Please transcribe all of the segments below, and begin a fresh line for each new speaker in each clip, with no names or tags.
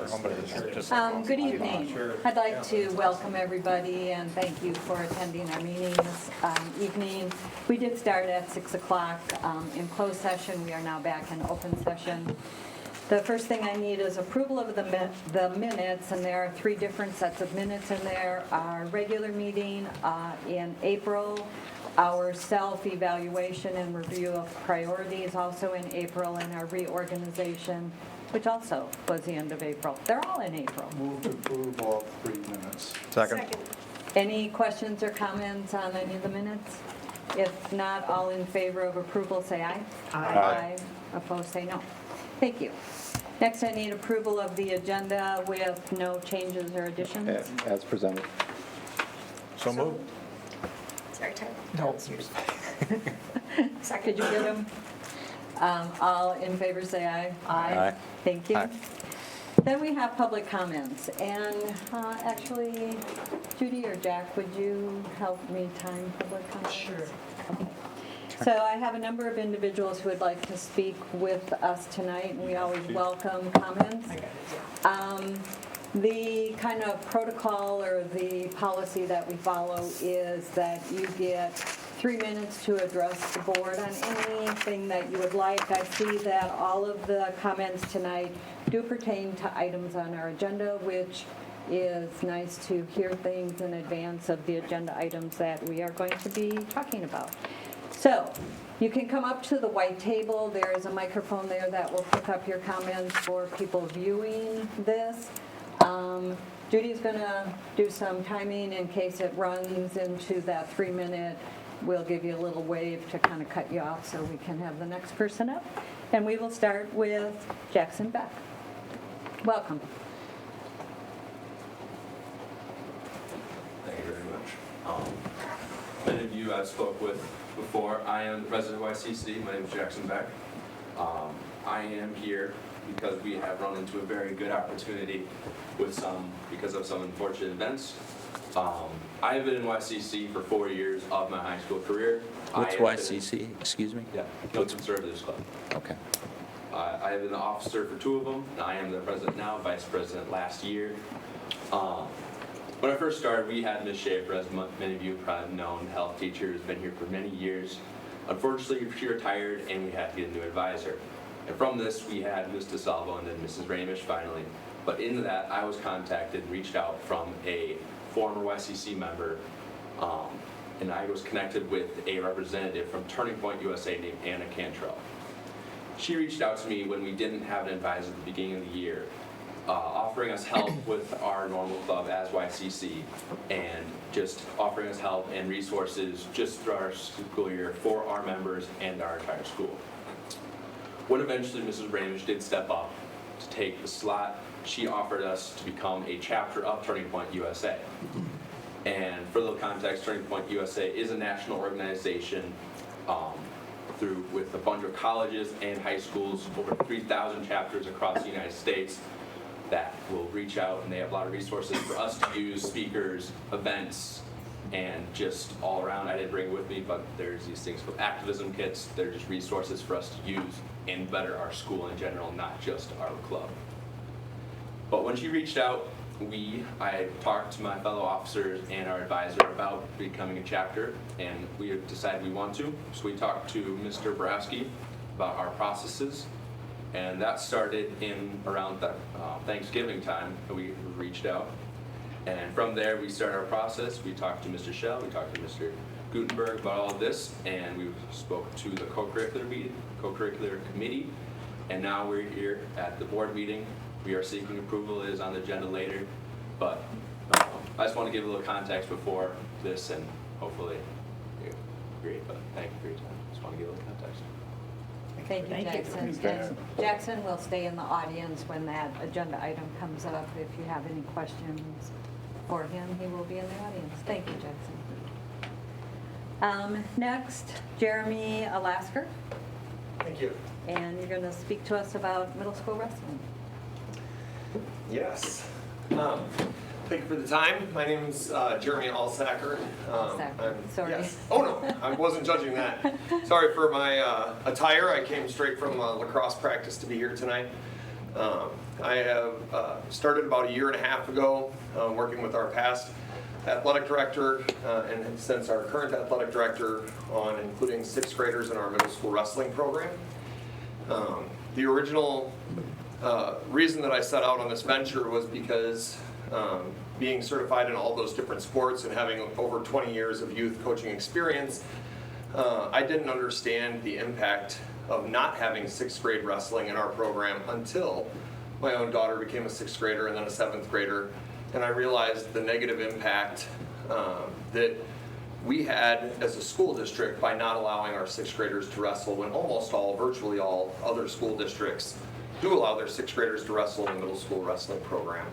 Good evening. I'd like to welcome everybody and thank you for attending our meeting this evening. We did start at 6 o'clock in closed session. We are now back in open session. The first thing I need is approval of the minutes, and there are 3 different sets of minutes in there. Our regular meeting in April, our self-evaluation and review of priorities also in April, and our reorganization, which also was the end of April. They're all in April.
Move to approve all 3 minutes.
Second.
Any questions or comments on any of the minutes? If not, all in favor of approval, say aye.
Aye.
Opposed, say no. Thank you. Next, I need approval of the agenda with no changes or additions.
As presented. So moved.
Sorry, Tyler.
No.
Could you get them? All in favor, say aye.
Aye.
Thank you.
Aye.
Then we have public comments, and actually, Judy or Jack, would you help me time public comments?
Sure.
Okay. So I have a number of individuals who would like to speak with us tonight, and we always welcome comments. The kind of protocol or the policy that we follow is that you get 3 minutes to address the board on anything that you would like. I see that all of the comments tonight do pertain to items on our agenda, which is nice to hear things in advance of the agenda items that we are going to be talking about. So you can come up to the white table. There is a microphone there that will pick up your comments for people viewing this. Judy's going to do some timing in case it runs into that 3-minute. We'll give you a little wave to kind of cut you off so we can have the next person up. And we will start with Jackson Beck. Welcome.
Thank you very much. Many of you I've spoke with before. I am the president of WCSD. My name is Jackson Beck. I am here because we have run into a very good opportunity because of some unfortunate events. I have been in YCC for 4 years of my high school career.
What's YCC? Excuse me?
Yeah, Young Conservatives Club.
Okay.
I have been the officer for 2 of them. I am the president now, vice president last year. When I first started, we had Ms. Schaefer, as many of you have probably known, health teacher, who's been here for many years. Unfortunately, she retired, and we had to get a new advisor. And from this, we had Ms. DeSalvo and then Mrs. Ramish finally. But in that, I was contacted and reached out from a former YCC member, and I was connected with a representative from Turning Point USA named Anna Cantrell. She reached out to me when we didn't have an advisor at the beginning of the year, offering us help with our normal club as YCC, and just offering us help and resources just throughout our school year for our members and our entire school. When eventually Mrs. Ramish did step up to take the slot, she offered us to become a chapter of Turning Point USA. And for a little context, Turning Point USA is a national organization with a bunch of colleges and high schools, over 3,000 chapters across the United States that will reach out, and they have a lot of resources for us to use, speakers, events, and just all around. I didn't bring it with me, but there's these things called activism kits. They're just resources for us to use and better our school in general, not just our club. But when she reached out, I talked to my fellow officers and our advisor about becoming a chapter, and we decided we want to. So we talked to Mr. Borowski about our processes, and that started in around the Thanksgiving time that we reached out. And from there, we started our process. We talked to Mr. Shell, we talked to Mr. Gutenberg about all of this, and we spoke to the co-curricular committee, and now we're here at the board meeting. We are seeking approval. It is on the agenda later, but I just want to give a little context before this, and hopefully you agree. But thank you for your time. Just want to give a little context.
Thank you, Jackson. And Jackson will stay in the audience when that agenda item comes up. If you have any questions for him, he will be in the audience. Thank you, Jackson. Next, Jeremy Alasker.
Thank you.
And you're going to speak to us about middle school wrestling.
Yes. Thank you for the time. My name's Jeremy Alsacker.
Sorry.
Yes. Oh no, I wasn't judging that. Sorry for my attire. I came straight from lacrosse practice to be here tonight. I have started about a year and a half ago working with our past athletic director and since our current athletic director on including 6th graders in our middle school wrestling program. The original reason that I set out on this venture was because being certified in all those different sports and having over 20 years of youth coaching experience, I didn't understand the impact of not having 6th grade wrestling in our program until my own daughter became a 6th grader and then a 7th grader, and I realized the negative impact that we had as a school district by not allowing our 6th graders to wrestle when virtually all other school districts do allow their 6th graders to wrestle in the middle school wrestling program.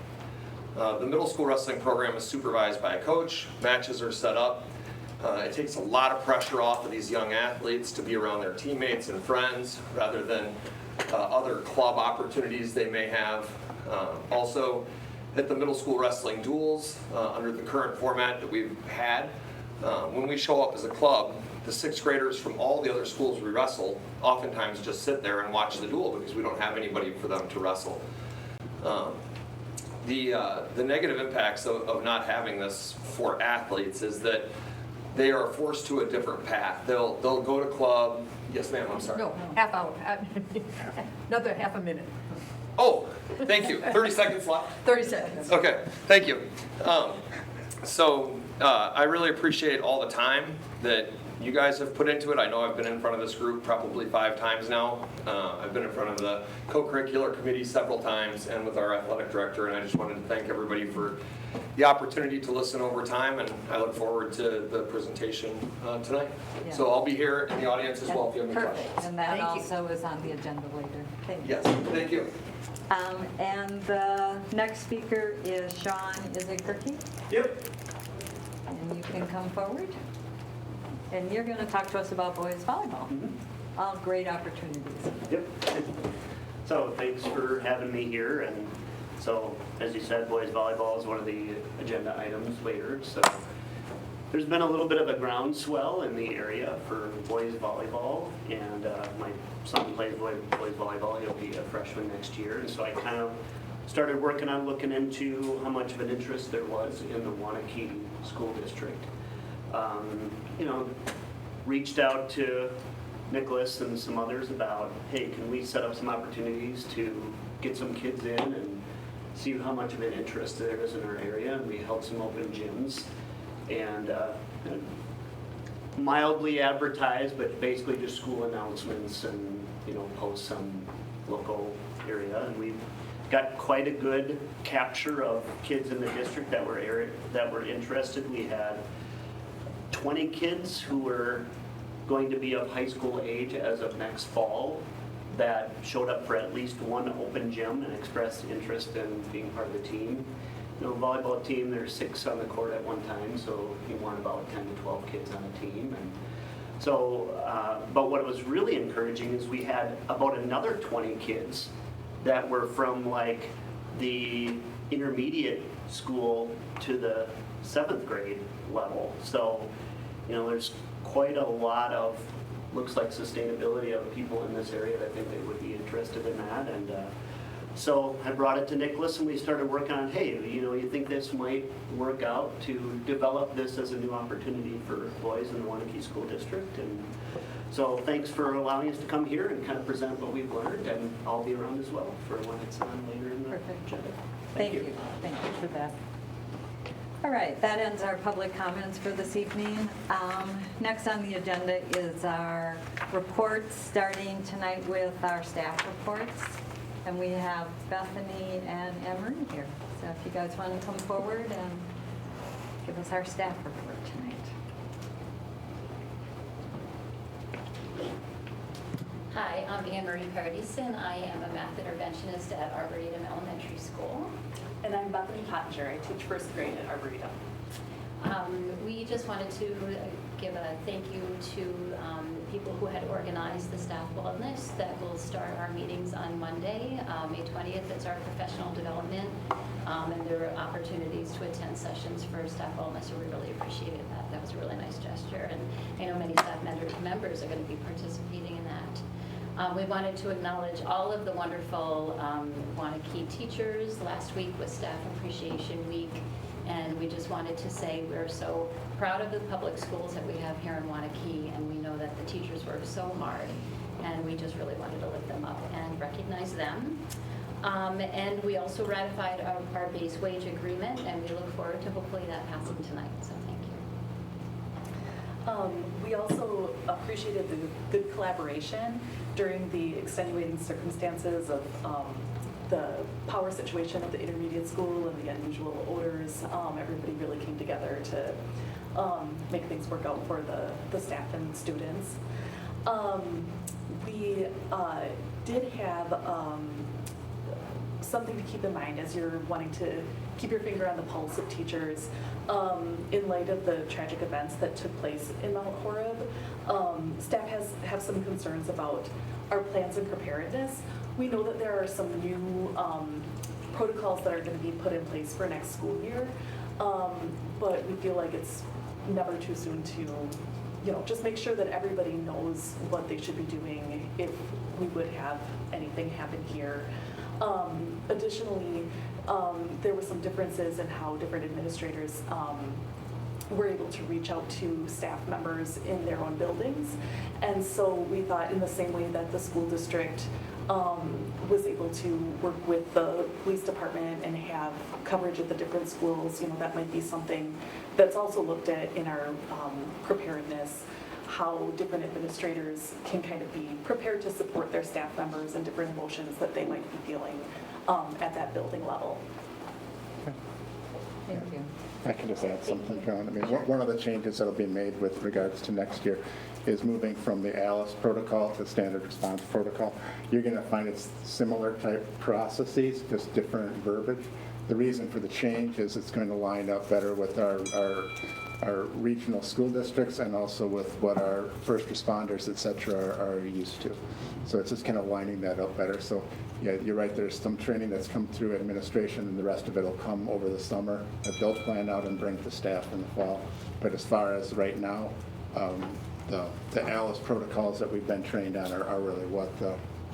The middle school wrestling program is supervised by a coach, matches are set up. It takes a lot of pressure off of these young athletes to be around their teammates and friends rather than other club opportunities they may have. Also, at the middle school wrestling duels, under the current format that we've had, when we show up as a club, the 6th graders from all the other schools we wrestle oftentimes just sit there and watch the duel because we don't have anybody for them to wrestle. The negative impacts of not having this for athletes is that they are forced to a different path. They'll go to club. Yes, ma'am, I'm sorry.
No, half hour, another half a minute,
Oh, thank you. 30 seconds left.
30 seconds.
Okay, thank you. I really appreciate all the time that you guys have put into it. I know I've been in front of this group probably 5 times now. I've been in front of the co-curricular committee several times and with our athletic director, and I just wanted to thank everybody for the opportunity to listen over time, and I look forward to the presentation tonight.
Yeah.
So I'll be here in the audience as well if you have any
Perfect,
questions.
and that
Thank you.
also is on the agenda later. Thank you.
Yes, thank you.
And the next speaker is Sean Izagirki,
Yep.
and you can come forward. And you're going to talk to us about boys volleyball. All great opportunities.
Yep. So thanks for having me here. And so, as you said, boys volleyball is one of the agenda items later. So there's been a little bit of a groundswell in the area for boys volleyball. And my son plays boys volleyball. He'll be a freshman next year. And so I kind of started working on looking into how much of an interest there was in the Waunakee School District. Reached out to Nicholas and some others about, hey, can we set up some opportunities to get some kids in and see how much of an interest there is in our area, and we held some open gyms and mildly advertised, but basically just school announcements and post some local area, and we've got quite a good capture of kids in the district that were interested. We had 20 kids who were going to be of high school age as of next fall that showed up for at least one open gym and expressed interest in being part of the team. Volleyball team, there's 6 on the court at one time, so you want about 10 to 12 kids on a team. And so, but what was really encouraging is we had about another 20 kids that were from like the intermediate school to the 7th grade level. So, there's quite a lot of, looks like sustainability of people in this area that think they would be interested in that. And so I brought it to Nicholas and we started working on, hey, you think this might work out to develop this as a new opportunity for boys in the Waunakee School District. And so thanks for allowing us to come here and kind of present what we've learned, and I'll be around as well for when it's on later in the
Perfect.
agenda.
Thank you. Thank you for that. All right, that ends our public comments for this evening. Next on the agenda is our reports, starting tonight with our staff reports. And we have Bethany and Emery here. So if you guys want to come forward and give us our staff report tonight.
Hi, I'm Anne-Marie Paradison. I am a math interventionist at Arboretum Elementary School.
And I'm Bethany Pottinger. I teach 1st grade at Arboretum.
We just wanted to give a thank you to people who had organized the staff wellness that will start our meetings on Monday, May 20th. It's our professional development, and there are opportunities to attend sessions for staff wellness, so we really appreciated that. That was a really nice gesture, and I know many staff members are going to be participating in that. We wanted to acknowledge all of the wonderful Waunakee teachers. Last week was Staff Appreciation Week, and we just wanted to say we're so proud of the public schools that we have here in Waunakee, and we know that the teachers work so hard, and we just really wanted to lift them up and recognize them. And we also ratified our base wage agreement, and we look forward to hopefully that passing tonight, so thank you.
We also appreciated the good collaboration during the extenuating circumstances of the power situation at the intermediate school and the unusual odors. Everybody really came together to make things work out for the staff and students. We did have something to keep in mind as you're wanting to keep your finger on the pulse of teachers. In light of the tragic events that took place in Mount Horeb, staff have some concerns about our plans and preparedness. We know that there are some new protocols that are going to be put in place for next school year, but we feel like it's never too soon to, just make sure that everybody knows what they should be doing if we would have anything happen here. Additionally, there were some differences in how different administrators were able to reach out to staff members in their own buildings. And so we thought in the same way that the school district was able to work with the police department and have coverage at the different schools, that might be something that's also looked at in our preparedness, how different administrators can kind of be prepared to support their staff members and different emotions that they might be feeling at that building level.
Thank you.
I can just add something, John. I mean, one of the changes that'll be made with regards to next year is moving from the ALICE protocol to standard response protocol. You're going to find it's similar type processes, just different verbiage. The reason for the change is it's going to line up better with our regional school districts and also with what our first responders, et cetera, are used to. So it's just kind of lining that up better. So yeah, you're right, there's some training that's come through administration and the rest of it will come over the summer that they'll plan out and bring to staff in the fall. But as far as right now, the ALICE protocols that we've been trained on are really what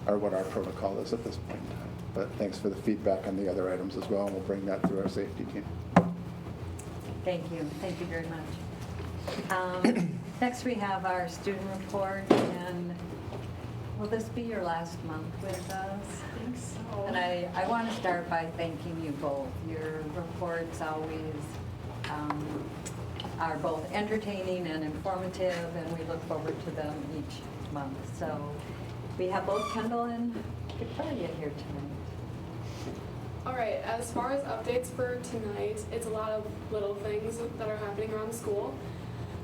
our protocol is at this point in time. But thanks for the feedback on the other items as well, and we'll bring that through our safety team.
Thank you very much. Next we have our student report, and will this be your last month with us?
I think so.
And I want to start by thanking you both. Your reports always are both entertaining and informative, and we look forward to them each month. So we have both Kendall and Victoria here tonight.
All right, as far as updates for tonight, it's a lot of little things that are happening around the school.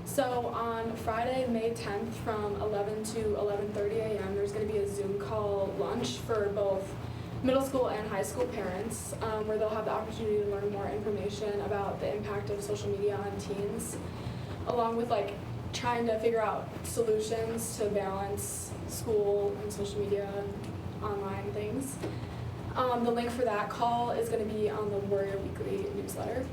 So on Friday, May 10th from 11 to 11:30 a.m., there's going to be a Zoom call lunch for both middle school and high school parents, where they'll have the opportunity to learn more information about the impact of social media on teens, along with trying to figure out solutions to balance school and social media and online things. The link for that call is going to be on the Warrior Weekly newsletter.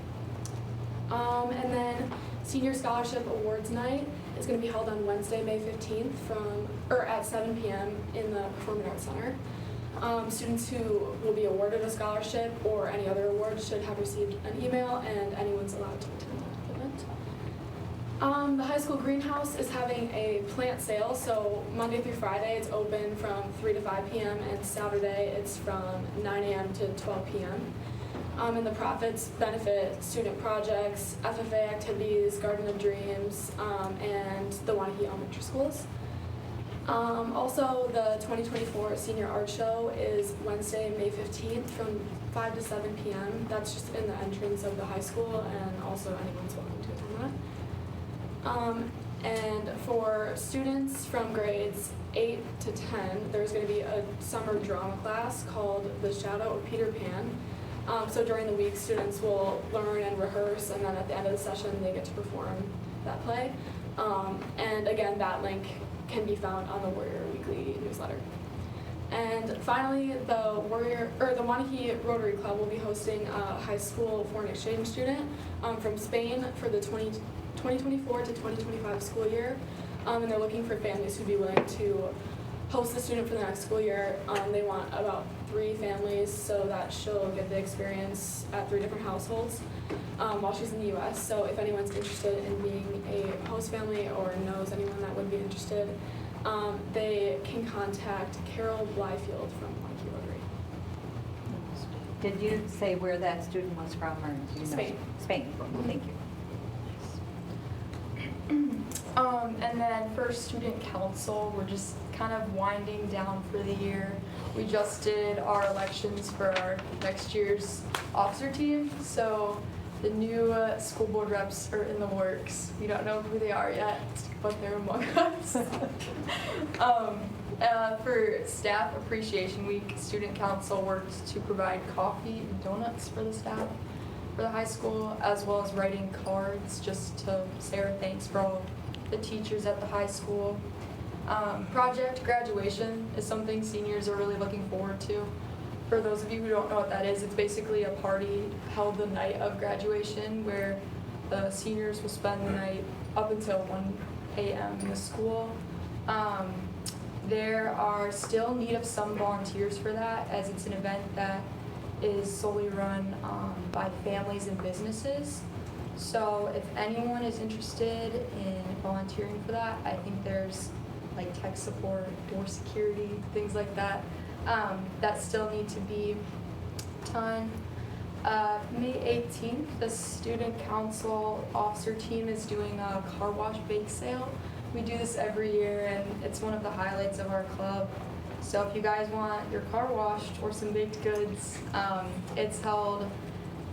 And then Senior Scholarship Awards Night is going to be held on Wednesday, May 15th at 7 p.m. in the Performing Arts Center. Students who will be awarded a scholarship or any other award should have received an email, and anyone's allowed to attend that event. The high school greenhouse is having a plant sale, so Monday through Friday it's open from 3 to 5 p.m. and Saturday it's from 9 a.m. to 12 p.m. And the profits benefit student projects, FFA activities, Garden of Dreams, and the Waunakee Elementary Schools. Also, the 2024 Senior Art Show is Wednesday, May 15th from 5 to 7 p.m. That's just in the entrance of the high school, and also anyone's welcome to attend that. And for students from grades 8 to 10, there's going to be a summer drama class called The Shadow of Peter Pan. So during the week, students will learn and rehearse, and then at the end of the session, they get to perform that play. And again, that link can be found on the Warrior Weekly newsletter. And finally, the Waunakee Rotary Club will be hosting a high school foreign exchange student from Spain for the 2024 to 2025 school year. And they're looking for families who'd be willing to host the student for the next school year. They want about 3 families so that she'll get the experience at 3 different households while she's in the U.S. So if anyone's interested in being a host family or knows anyone that would be interested, they can contact Carol Blyfield from Waunakee Rotary.
Did you say where that student was from, or do you know?
Spain.
Spain, thank you.
And then for student council, we're just kind of winding down for the year. We just did our elections for our next year's officer team, so the new school board reps are in the works. We don't know who they are yet, but they're among us. For Staff Appreciation Week, Student Council worked to provide coffee and donuts for the staff for the high school, as well as writing cards just to say our thanks for all the teachers at the high school. Project graduation is something seniors are really looking forward to. For those of you who don't know what that is, it's basically a party held the night of graduation where the seniors will spend the night up until 1 a.m. in the school. There are still need of some volunteers for that, as it's an event that is solely run by families and businesses. So if anyone is interested in volunteering for that, I think there's like tech support, door security, things like that, that still need to be done. May 18th, the student council officer team is doing a car wash bake sale. We do this every year, and it's one of the highlights of our club. So if you guys want your car washed or some baked goods, it's held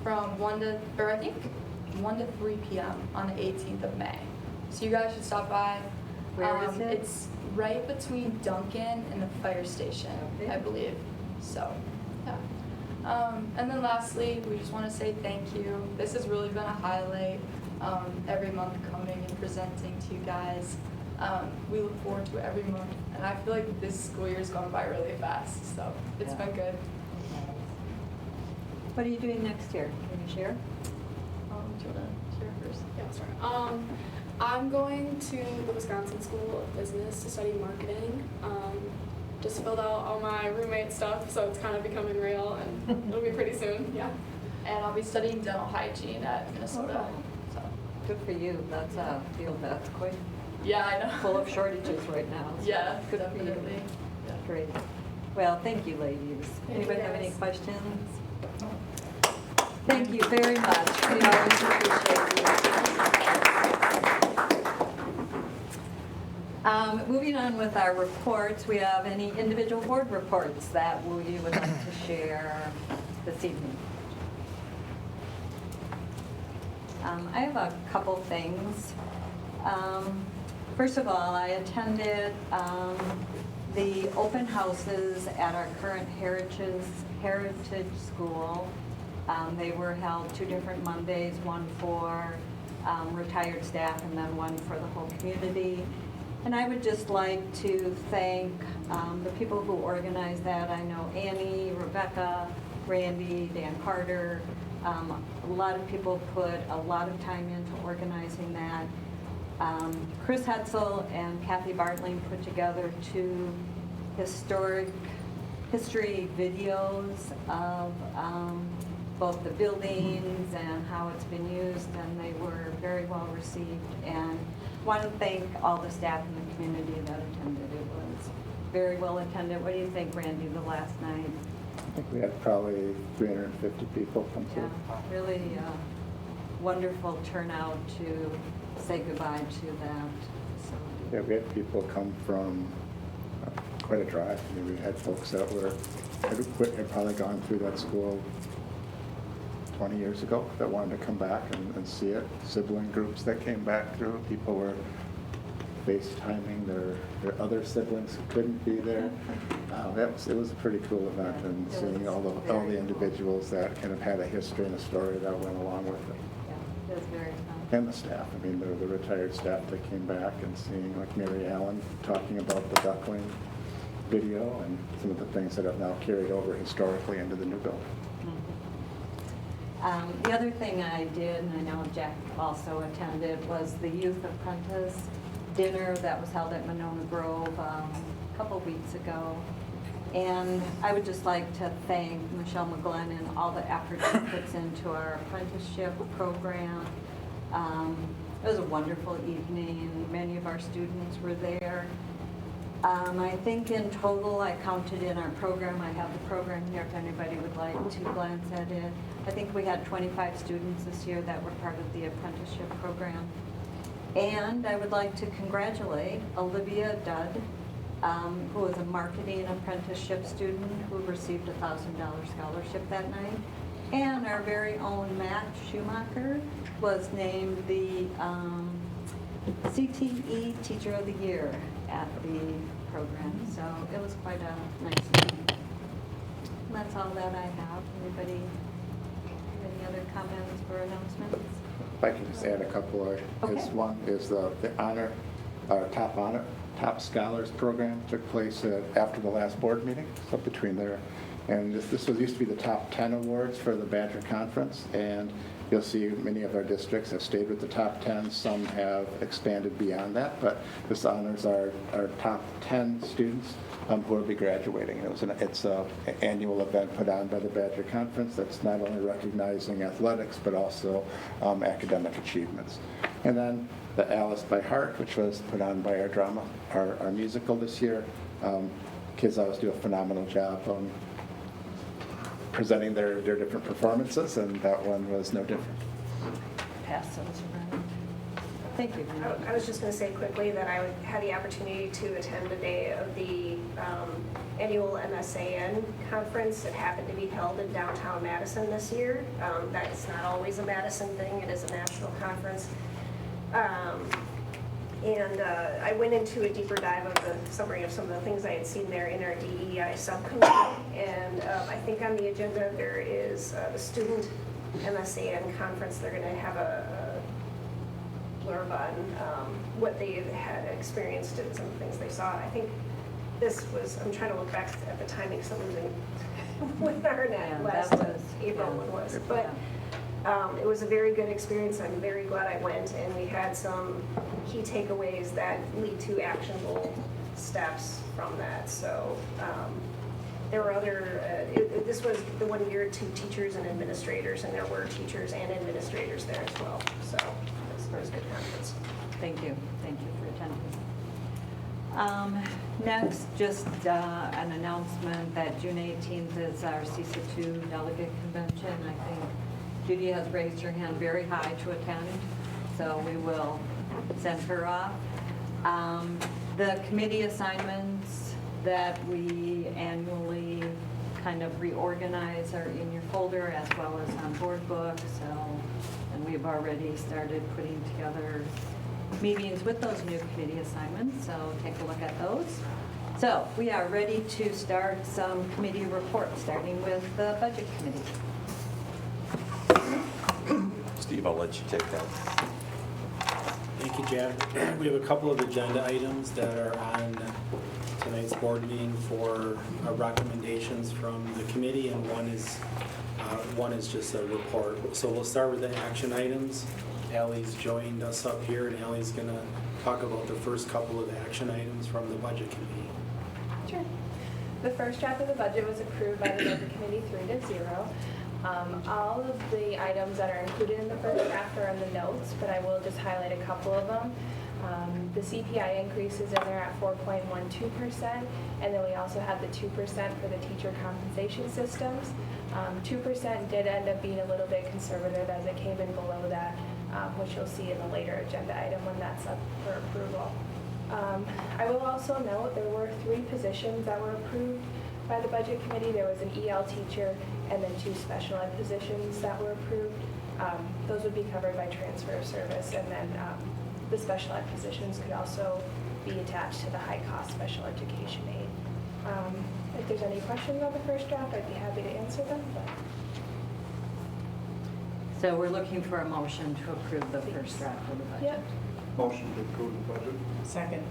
from 1 to 3 p.m. on the 18th of May. So you guys should stop by.
Where is it?
It's right between Duncan and the fire station,
Okay.
I believe. So, yeah. And then lastly, we just want to say thank you. This has really been a highlight. Every month coming and presenting to you guys. We look forward to it every month, and I feel like this school year has gone by really fast, so it's been good.
What are you doing next year? Can you share?
Do you want to share first?
Yeah, sorry. I'm going to the Wisconsin School of Business to study marketing. Just filled out all my roommate stuff, so it's kind of becoming real, and it'll be pretty soon. Yeah.
And I'll be studying dental hygiene at Minnesota.
Oh.
So.
Good for you. That's a field that's quite
Yeah, I know.
full of shortages right now. So
Yeah,
good for you.
definitely. Yeah.
Great. Well, thank you, ladies.
Thank you,
Anybody have any
guys.
questions? Thank you very much. We always appreciate you. Moving on with our reports, we have any individual board reports that you would like to share this evening? I have a couple things. First of all, I attended the open houses at our current heritage school. They were held 2 different Mondays, one for retired staff and then one for the whole community. And I would just like to thank the people who organized that. I know Annie, Rebecca, Randy, Dan Carter. A lot of people put a lot of time into organizing that. Chris Hetzel and Kathy Bartling put together 2 history videos of both the buildings and how it's been used, and they were very well received. And want to thank all the staff in the community that attended. It was very well attended. What do you think, Randy, the last night?
I think we had probably 350 people come through.
Yeah, really wonderful turnout to say goodbye to that. So,
Yeah, we had people come from quite a drive. I mean, we had folks that had probably gone through that school 20 years ago that wanted to come back and see it. Sibling groups that came back through. People were FaceTiming their other siblings who couldn't be there. It was a pretty cool event, and seeing all the individuals that kind of had a history and a story that went along with it.
yeah, it was very fun.
And the staff. I mean, the retired staff that came back, and seeing like Mary Allen talking about the duckling video and some of the things that have now carried over historically into the new building.
The other thing I did, and I know Jack also attended, was the Youth Apprentice dinner that was held at Monona Grove a couple weeks ago. And I would just like to thank Michelle McGlenn and all the effort she puts into our apprenticeship program. It was a wonderful evening. Many of our students were there. I think in total, I counted in our program, I have the program here if anybody would like to glance at it. I think we had 25 students this year that were part of the apprenticeship program. And I would like to congratulate Olivia Dudd, who was a marketing apprenticeship student who received a $1,000 scholarship that night. And our very own Matt Schumacher was named the CTE Teacher of the Year at the program. So it was quite a nice night. And that's all that I have. Anybody have any other comments or announcements?
If I can just add a couple of,
Okay.
one is the honor, our top scholars program took place after the last board meeting, so between there. And this used to be the top 10 awards for the Badger Conference, and you'll see many of our districts have stayed with the top 10. Some have expanded beyond that, but this honors our top 10 students who will be graduating. It's an annual event put on by the Badger Conference that's not only recognizing athletics, but also academic achievements. And then the Alice by Heart, which was put on by our drama, our musical this year. Kids always do a phenomenal job presenting their different performances, and that one was no different.
Pass those around. Thank you.
I was just going to say quickly that I had the opportunity to attend a day of the annual MSAN conference. It happened to be held in downtown Madison this year. That's not always a Madison thing. It is a national conference. And I went into a deeper dive of the summary of some of the things I had seen there in our DEI subcommittee. And I think on the agenda there is the student MSAN conference. They're going to have a blurb on what they had experienced and some of the things they saw. I think this was, I'm trying to look back at the timing, some of the, when our last April one was. But it was a very good experience. I'm very glad I went, and we had some key takeaways that lead to actionable steps from that. So there were other, this was the one geared to teachers and administrators, and there were teachers and administrators there as well. So it was a good conference.
Thank you. Thank you for attending. Next, just an announcement that June 18th is our CISA2 delegate convention. I think Judy has raised her hand very high to attend, so we will send her off. The committee assignments that we annually kind of reorganize are in your folder as well as on board book. So, and we've already started putting together meetings with those new committee assignments, so take a look at those. So we are ready to start some committee reports, starting with the budget committee.
Steve, I'll let you take that.
Thank you, Jack. We have a couple of agenda items that are on tonight's board meeting for recommendations from the committee, and one is just a report. So we'll start with the action items. Allie's joined us up here, and Allie's going to talk about the first couple of action items from the budget committee.
Sure. The first draft of the budget was approved by the budget committee 3-0. All of the items that are included in the first draft are in the notes, but I will just highlight a couple of them. The CPI increases in there at 4.12%, and then we also have the 2% for the teacher compensation systems. 2% did end up being a little bit conservative as it came in below that, which you'll see in the later agenda item when that's up for approval. I will also note there were 3 positions that were approved by the budget committee. There was an EL teacher and then 2 special ed positions that were approved. Those would be covered by transfer of service, and then the special ed positions could also be attached to the high-cost special education aid. If there's any questions on the first draft, I'd be happy to answer them. But.
So we're looking for a motion to approve the first draft of the budget.
Yep.
Motion to approve the budget.
Second.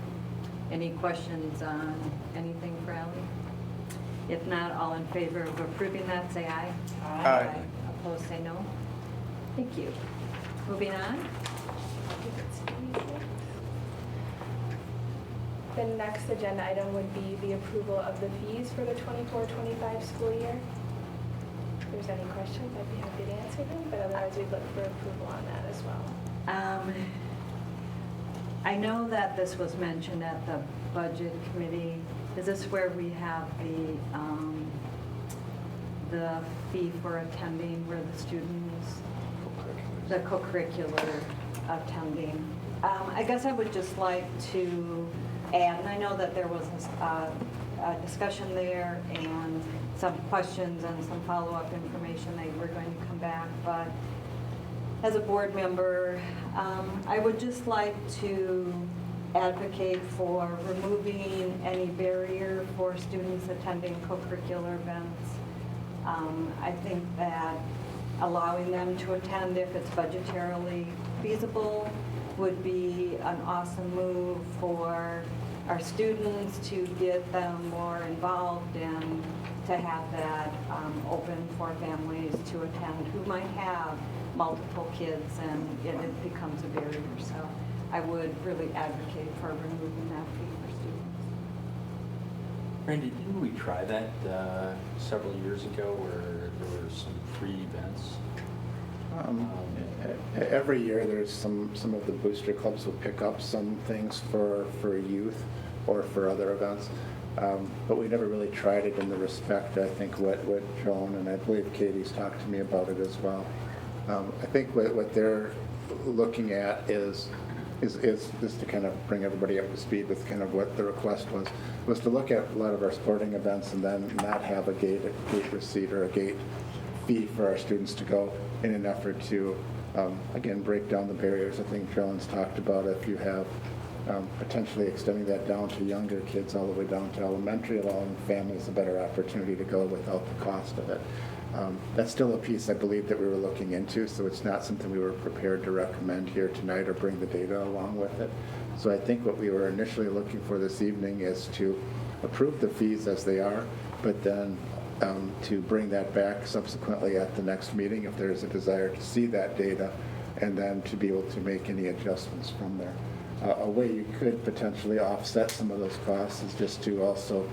Any questions on anything for Ally? If not, all in favor of approving that, say aye.
Aye.
Opposed, say no. Thank you. Moving on.
The next agenda item would be the approval of the fees for the 24-25 school year. If there's any questions, I'd be happy to answer them, but otherwise we'd look for approval on that as well.
I know that this was mentioned at the budget committee. Is this where we have the fee for attending, where the students, the co-curricular attending? I guess I would just like to add, and I know that there was a discussion there and some questions and some follow-up information they were going to come back, but as a board member, I would just like to advocate for removing any barrier for students attending co-curricular events. I think that allowing them to attend if it's budgetarily feasible would be an awesome move for our students to get them more involved and to have that open for families to attend who might have multiple kids and it becomes a barrier. So I would really advocate for removing that fee for students.
Randy, didn't we try that several years ago where there were some free events?
Every year, there's some of the booster clubs will pick up some things for youth or for other events. But we never really tried it in the respect, I think, what Joan and I believe Katie's talked to me about it as well. I think what they're looking at is just to kind of bring everybody up to speed with kind of what the request was to look at a lot of our sporting events and then not have a gate receipt or a gate fee for our students to go in an effort to, again, break down the barriers. I think Joan's talked about if you have potentially extending that down to younger kids all the way down to elementary, allowing families a better opportunity to go without the cost of it. That's still a piece I believe that we were looking into, so it's not something we were prepared to recommend here tonight or bring the data along with it. So I think what we were initially looking for this evening is to approve the fees as they are, but then to bring that back subsequently at the next meeting if there's a desire to see that data, and then to be able to make any adjustments from there. A way you could potentially offset some of those costs is just to also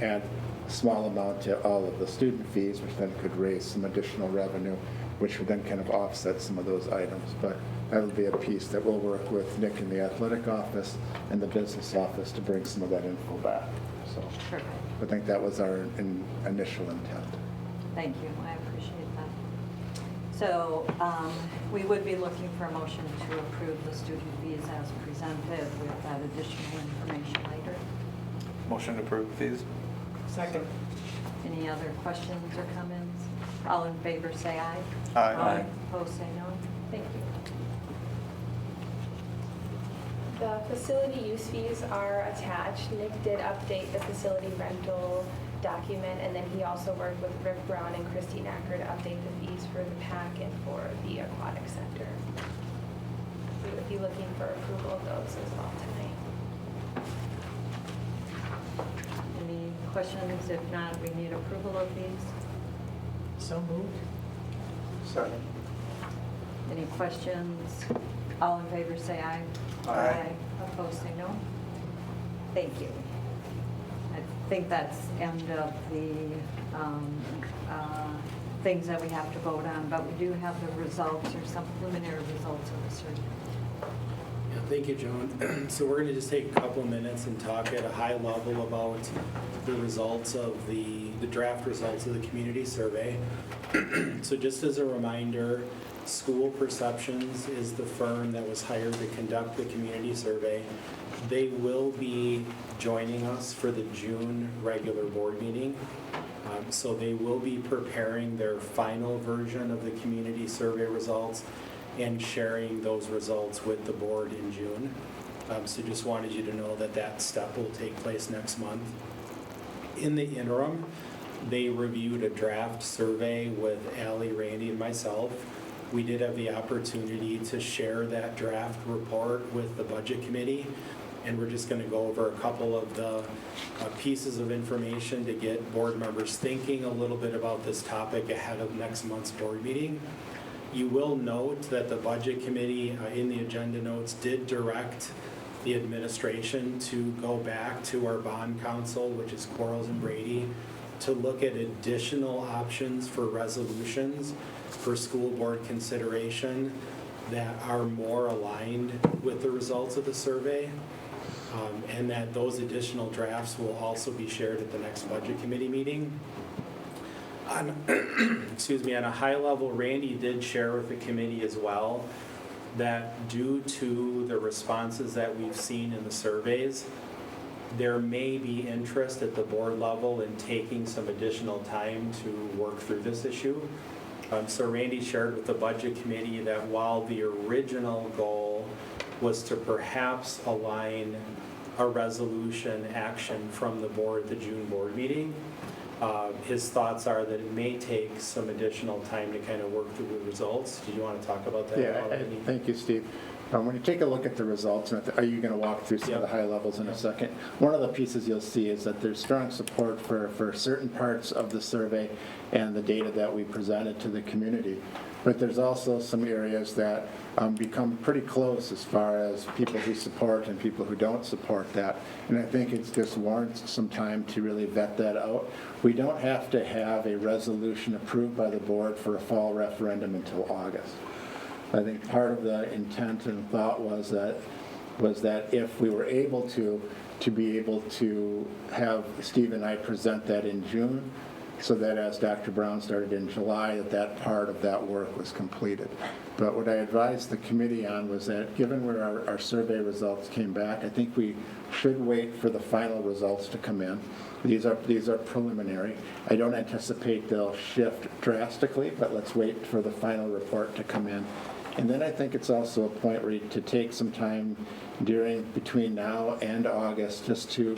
add a small amount to all of the student fees, which then could raise some additional revenue, which would then kind of offset some of those items. But that would be a piece that we'll work with Nick in the athletic office and the business office to bring some of that info back. So
Perfect.
I think that was our initial intent.
Thank you. I appreciate that. So we would be looking for a motion to approve the student fees as presented with that additional information later.
Motion to approve fees.
Second.
Any other questions or comments? All in favor say aye.
Aye.
Opposed say no. Thank you.
The facility use fees are attached. Nick did update the facility rental document, and then he also worked with Rick Brown and Christine Acker to update the fees for the PAC and for the aquatic center. We would be looking for approval of those as well tonight.
Any questions? If not, we need approval of these.
So moved.
Second.
Any questions? All in favor say aye.
Aye.
Opposed say no. Thank you. I think that's end of the things that we have to vote on, but we do have the results or some preliminary results of the survey.
Yeah, thank you, Joan. So we're going to just take a couple of minutes and talk at a high level about the results of the draft results of the community survey. So just as a reminder, School Perceptions is the firm that was hired to conduct the community survey. They will be joining us for the June regular board meeting. So they will be preparing their final version of the community survey results and sharing those results with the board in June. So just wanted you to know that that step will take place next month. In the interim, they reviewed a draft survey with Allie, Randy, and myself. We did have the opportunity to share that draft report with the budget committee, and we're just going to go over a couple of the pieces of information to get board members thinking a little bit about this topic ahead of next month's board meeting. You will note that the budget committee in the agenda notes did direct the administration to go back to our bond council, which is Quarles and Brady, to look at additional options for resolutions for school board consideration that are more aligned with the results of the survey. And that those additional drafts will also be shared at the next budget committee meeting. On, excuse me, on a high level, Randy did share with the committee as well that due to the responses that we've seen in the surveys, there may be interest at the board level in taking some additional time to work through this issue. So Randy shared with the budget committee that while the original goal was to perhaps align a resolution action from the board at the June board meeting, his thoughts are that it may take some additional time to kind of work through the results. Did you want to talk about that?
Yeah, thank you, Steve. When you take a look at the results, and are you going to walk through some of the high levels in a second? One of the pieces you'll see is that there's strong support for certain parts of the survey and the data that we presented to the community. But there's also some areas that become pretty close as far as people who support and people who don't support that. And I think it just warrants some time to really vet that out. We don't have to have a resolution approved by the board for a fall referendum until August. I think part of the intent and thought was that if we were able to be able to have Steve and I present that in June, so that as Dr. Brown started in July, that part of that work was completed. But what I advised the committee on was that given where our survey results came back, I think we should wait for the final results to come in. These are preliminary. I don't anticipate they'll shift drastically, but let's wait for the final report to come in. And then I think it's also a point where to take some time between now and August just to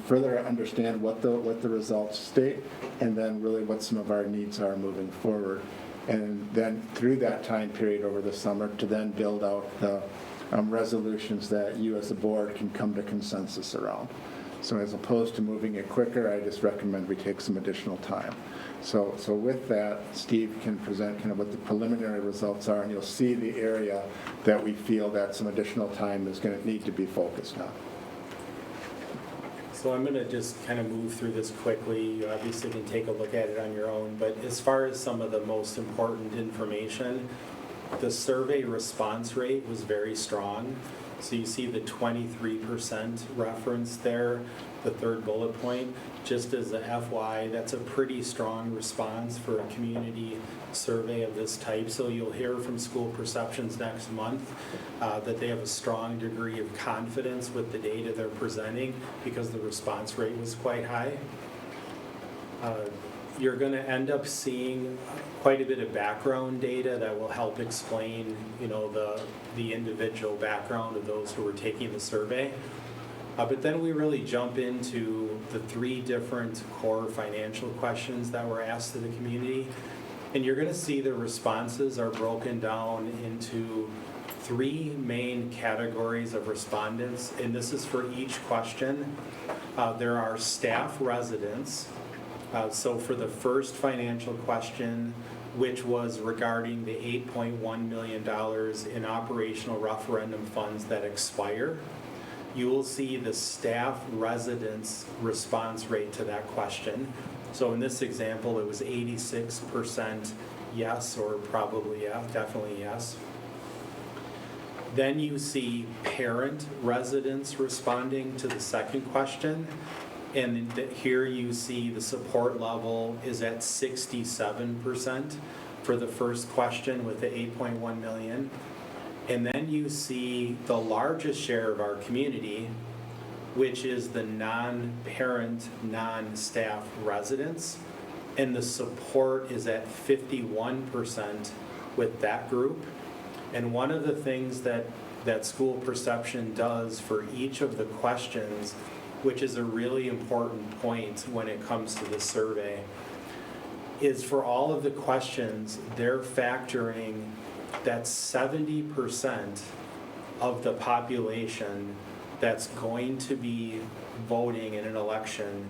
further understand what the results state, and then really what some of our needs are moving forward. And then through that time period over the summer to then build out the resolutions that you as a board can come to consensus around. So as opposed to moving it quicker, I just recommend we take some additional time. So with that, Steve can present kind of what the preliminary results are, and you'll see the area that we feel that some additional time is going to need to be focused on.
So I'm going to just kind of move through this quickly. You obviously can take a look at it on your own, but as far as some of the most important information, the survey response rate was very strong. So you see the 23% reference there, the third bullet point. Just as a FYI, that's a pretty strong response for a community survey of this type. So you'll hear from School Perceptions next month that they have a strong degree of confidence with the data they're presenting because the response rate was quite high. You're going to end up seeing quite a bit of background data that will help explain, the individual background of those who were taking the survey. But then we really jump into the 3 different core financial questions that were asked to the community. And you're going to see the responses are broken down into 3 main categories of respondents. And this is for each question. There are staff residents. So for the first financial question, which was regarding the $8.1 million in operational referendum funds that expire, you will see the staff residents response rate to that question. So in this example, it was 86% yes, or probably yes, definitely yes. Then you see parent residents responding to the second question. And here you see the support level is at 67% for the first question with the 8.1 million. And then you see the largest share of our community, which is the non-parent, non-staff residents. And the support is at 51% with that group. And one of the things that School Perception does for each of the questions, which is a really important point when it comes to the survey, is for all of the questions, they're factoring that 70% of the population that's going to be voting in an election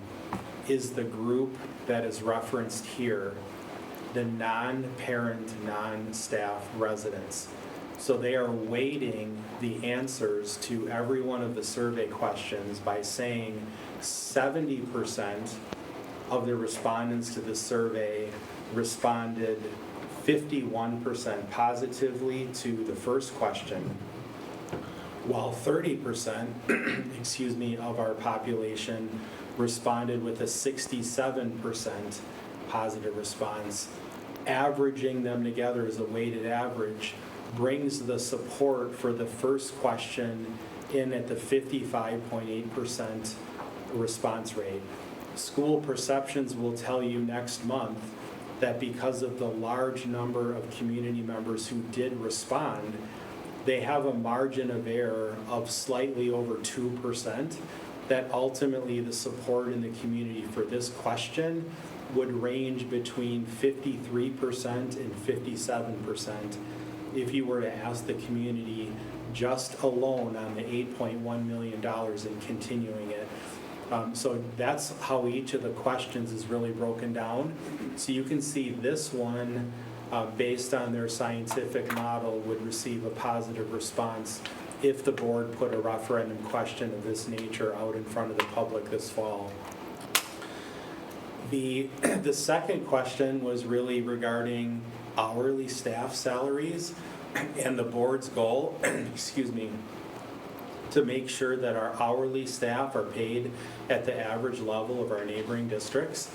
is the group that is referenced here, the non-parent, non-staff residents. So they are weighting the answers to every one of the survey questions by saying 70% of the respondents to the survey responded 51% positively to the first question, while 30%, excuse me, of our population responded with a 67% positive response. Averaging them together as a weighted average brings the support for the first question in at the 55.8% response rate. School perceptions will tell you next month that because of the large number of community members who did respond, they have a margin of error of slightly over 2%, that ultimately the support in the community for this question would range between 53% and 57% if you were to ask the community just alone on the $8.1 million and continuing it. So that's how each of the questions is really broken down. So you can see this one, based on their scientific model, would receive a positive response if the board put a referendum question of this nature out in front of the public this fall. The second question was really regarding hourly staff salaries and the board's goal, excuse me, to make sure that our hourly staff are paid at the average level of our neighboring districts.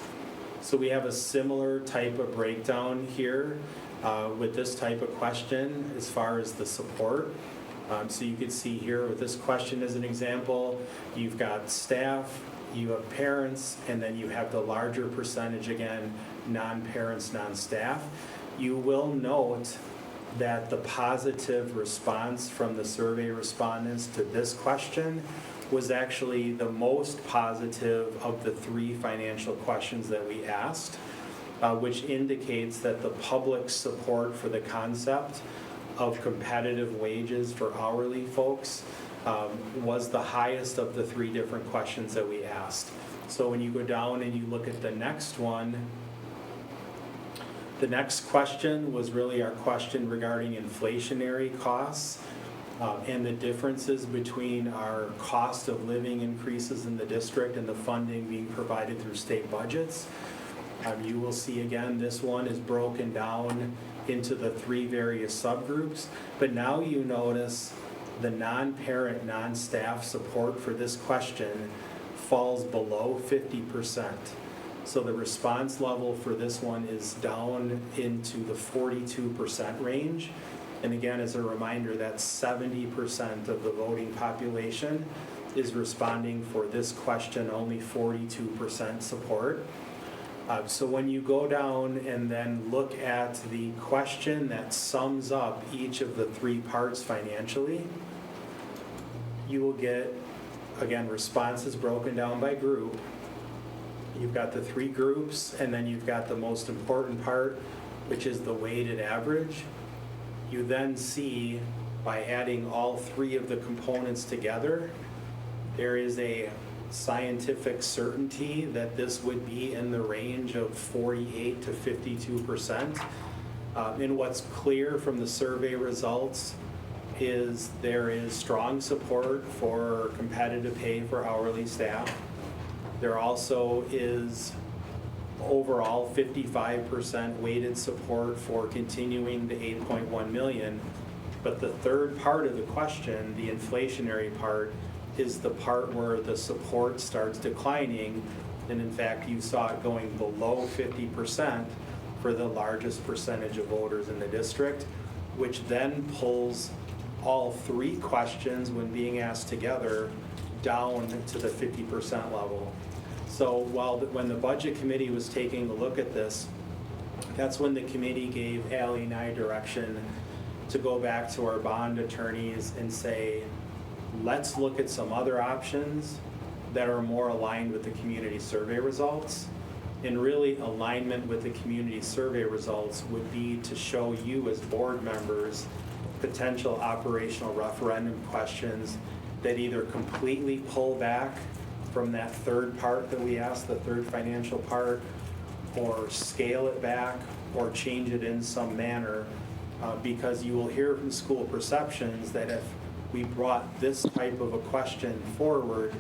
So we have a similar type of breakdown here with this type of question as far as the support. So you can see here with this question as an example, you've got staff, you have parents, and then you have the larger percentage again, non-parents, non-staff. You will note that the positive response from the survey respondents to this question was actually the most positive of the 3 financial questions that we asked, which indicates that the public's support for the concept of competitive wages for hourly folks was the highest of the 3 different questions that we asked. So when you go down and you look at the next one, the next question was really our question regarding inflationary costs and the differences between our cost of living increases in the district and the funding being provided through state budgets. You will see again, this one is broken down into the 3 various subgroups, but now you notice the non-parent, non-staff support for this question falls below 50%. So the response level for this one is down into the 42% range. And again, as a reminder, that's 70% of the voting population is responding for this question, only 42% support. So when you go down and then look at the question that sums up each of the 3 parts financially, you will get, again, responses broken down by group. You've got the 3 groups, and then you've got the most important part, which is the weighted average. You then see, by adding all 3 of the components together, there is a scientific certainty that this would be in the range of 48 to 52%. And what's clear from the survey results is there is strong support for competitive pay for hourly staff. There also is overall 55% weighted support for continuing the 8.1 million. But the third part of the question, the inflationary part, is the part where the support starts declining. And in fact, you saw it going below 50% for the largest percentage of voters in the district, which then pulls all 3 questions, when being asked together, down to the 50% level. So when the budget committee was taking a look at this, that's when the committee gave Allie and I direction to go back to our bond attorneys and say, let's look at some other options that are more aligned with the community survey results. And really, alignment with the community survey results would be to show you as board members potential operational referendum questions that either completely pull back from that third part that we asked, the third financial part, or scale it back or change it in some manner because you will hear from school perceptions that if we brought this type of a question forward,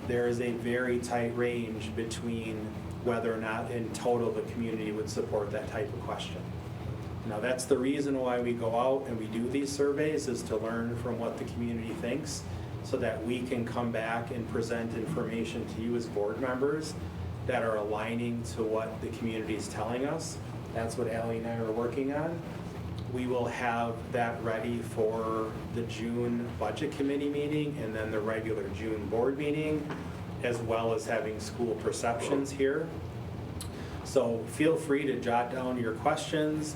there is a very tight range between whether or not in total the community would support that type of question. Now, that's the reason why we go out and we do these surveys, is to learn from what the community thinks so that we can come back and present information to you as board members that are aligning to what the community is telling us. That's what Allie and I are working on. We will have that ready for the June Budget Committee meeting and then the regular June board meeting, as well as having school perceptions here. So feel free to jot down your questions,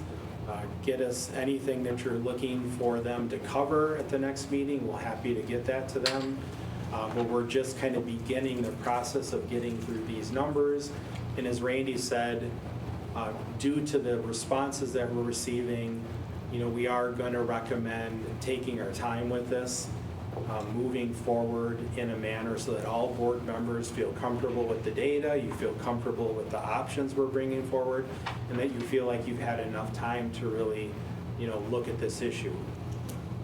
get us anything that you're looking for them to cover at the next meeting. We're happy to get that to them. But we're just kind of beginning the process of getting through these numbers. And as Randy said, due to the responses that we're receiving, we are going to recommend taking our time with this, moving forward in a manner so that all board members feel comfortable with the data, you feel comfortable with the options we're bringing forward, and that you feel like you've had enough time to really, look at this issue.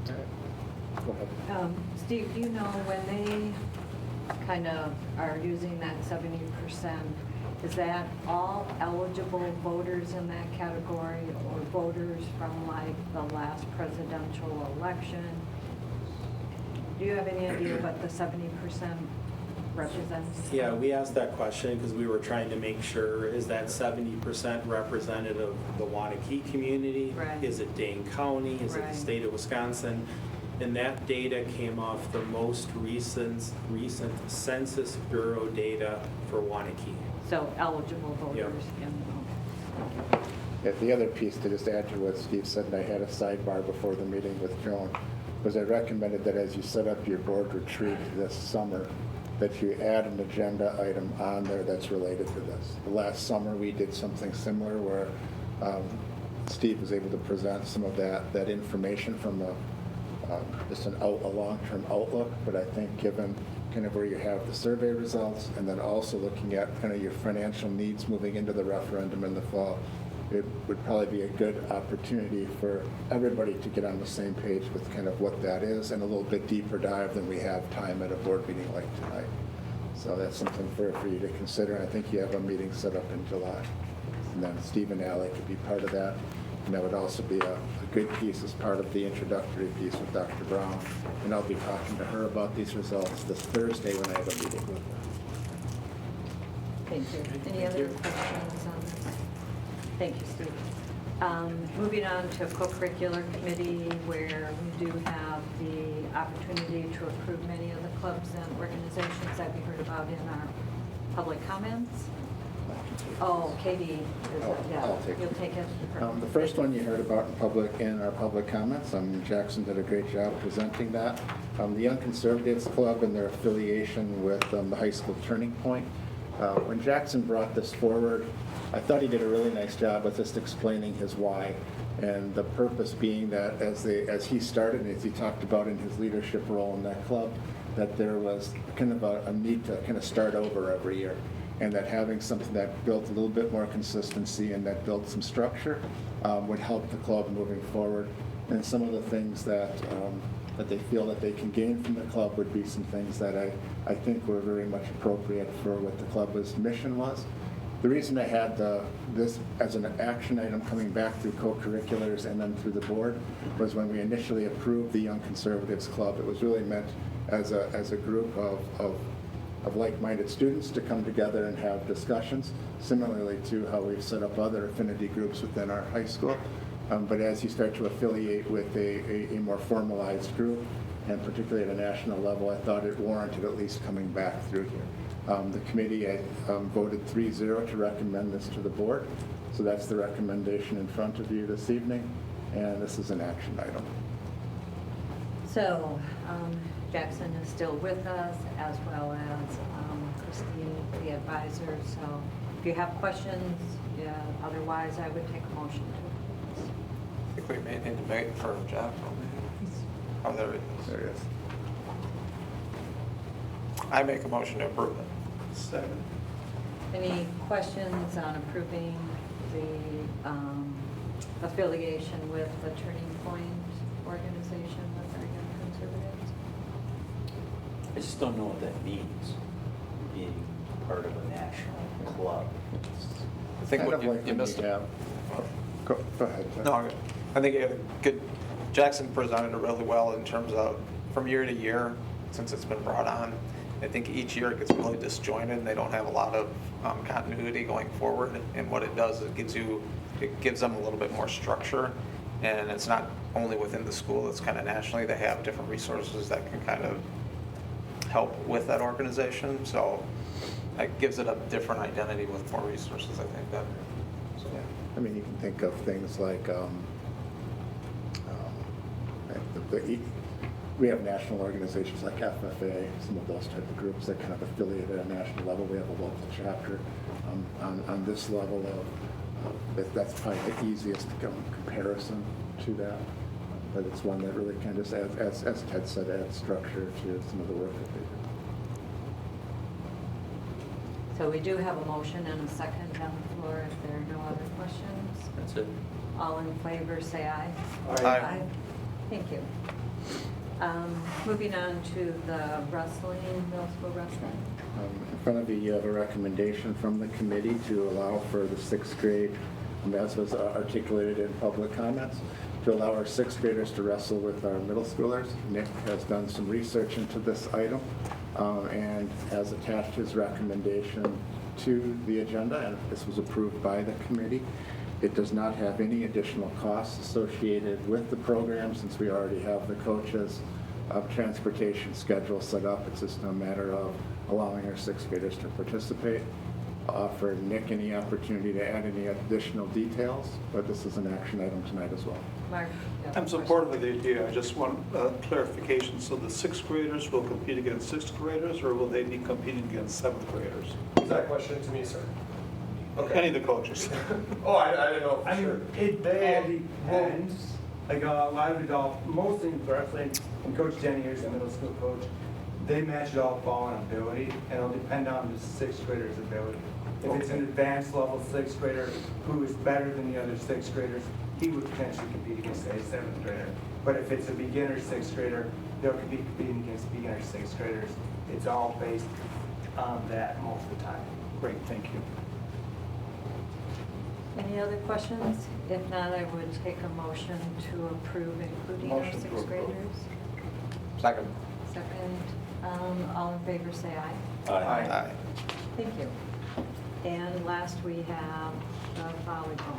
Go ahead.
Steve, do you know when they kind of are using that 70%, is that all eligible voters in that category or voters from like the last presidential election? Do you have any idea what the 70% represents?
Yeah, we asked that question because we were trying to make sure, is that 70% representative of the Waunakee community?
Right.
Is it Dane County? Is it
Right.
the state of Wisconsin? And that data came off the most recent Census Bureau data for Waunakee.
So eligible voters in,
Yeah, the other piece to just add to what Steve said, and I had a sidebar before the meeting with Joan, was I recommended that as you set up your board retreat this summer, that you add an agenda item on there that's related to this. Last summer, we did something similar where Steve was able to present some of that information from just a long-term outlook, but I think given kind of where you have the survey results and then also looking at kind of your financial needs moving into the referendum in the fall, it would probably be a good opportunity for everybody to get on the same page with kind of what that is and a little bit deeper dive than we have time at a board meeting like tonight. So that's something for you to consider. I think you have a meeting set up in July. And then Steve and Allie could be part of that. And that would also be a good piece as part of the introductory piece with Dr. Brown. And I'll be talking to her about these results this Thursday when I have a meeting with her.
Thank you. Any other questions on this? Thank you, Steve. Moving on to co-curricular committee, where we do have the opportunity to approve many of the clubs and organizations that we heard about in our public comments. Oh, Katie,
I'll take it.
You'll take it.
The first one you heard about in our public comments, Jackson did a great job presenting that. The Young Conservatives Club and their affiliation with the high school Turning Point. When Jackson brought this forward, I thought he did a really nice job with just explaining his why, and the purpose being that as he started, and as he talked about in his leadership role in that club, that there was kind of a need to kind of start over every year, and that having something that built a little bit more consistency and that built some structure would help the club moving forward. And some of the things that they feel that they can gain from the club would be some things that I think were very much appropriate for what the club's mission was. The reason I had this as an action item coming back through co-curriculars and then through the board was when we initially approved the Young Conservatives Club. It was really meant as a group of like-minded students to come together and have discussions, similarly to how we've set up other affinity groups within our high school. But as you start to affiliate with a more formalized group, and particularly at a national level, I thought it warranted at least coming back through here. The committee voted 3-0 to recommend this to the board. So that's the recommendation in front of you this evening, and this is an action item.
So Jackson is still with us, as well as Christine, the advisor. So if you have questions, otherwise I would take a motion to approve.
I think we may need to make for Jeff. Oh, there it is.
There it is.
I make a motion to approve it.
Any questions on approving the affiliation with the Turning Point organization with our young conservatives.
I just don't know what that means, being part of a national club.
I think
Kind
what
of
you
like
you
when
missed.
we have- Go ahead. Jeff.
No, I think it good, Jackson presented it really well in terms of from year to year, since it's been brought on. I think each year it gets really disjointed and they don't have a lot of continuity going forward. And what it does is it gives them a little bit more structure. And it's not only within the school, it's kind of nationally. They have different resources that can kind of help with that organization. So it gives it a different identity with more resources, I think, that. So.
Yeah. I mean, you can think of things like, we have national organizations like FFA, some of those type of groups that kind of affiliate at a national level. We have a local chapter on this level of, that's probably the easiest comparison to that. But it's one that really kind of, as Ted said, adds structure to some of the work that they do.
So we do have a motion and a second on the floor. If there are no other questions,
That's it.
all in favor, say aye.
Aye.
Thank you. Moving on to the wrestling, middle school wrestling.
In front of you have a recommendation from the committee to allow for the sixth grade, as was articulated in public comments, to allow our sixth graders to wrestle with our middle schoolers. Nick has done some research into this item and has attached his recommendation to the agenda, and this was approved by the committee. It does not have any additional costs associated with the program since we already have the coaches' transportation schedule set up. It's just a matter of allowing our sixth graders to participate. Offer Nick any opportunity to add any additional details, but this is an action item tonight as well.
Mark? you have a
I'm supportive of the idea. I just want clarification. So the sixth graders will compete against sixth graders, or will they be competing against seventh graders?
Is that question to me, sir? Okay.
Any of the coaches?
Oh, I didn't know for
I
sure.
mean, it all depends. Like a lot of adults, mostly in wrestling, and Coach Denny here's the middle school coach, they match it all ball and ability, and it'll depend on the sixth grader's ability. If it's an advanced level sixth grader who is better than the other sixth graders, he would potentially compete against a seventh grader. But if it's a beginner sixth grader, they'll be competing against beginner sixth graders. It's all based on that most of the time.
Great, thank you.
Any other questions? If not, I would take a motion to approve including our
Motion to
sixth
approve.
graders.
Second.
Second, all in favor, say aye.
Aye.
Thank you. And last we have the volleyball.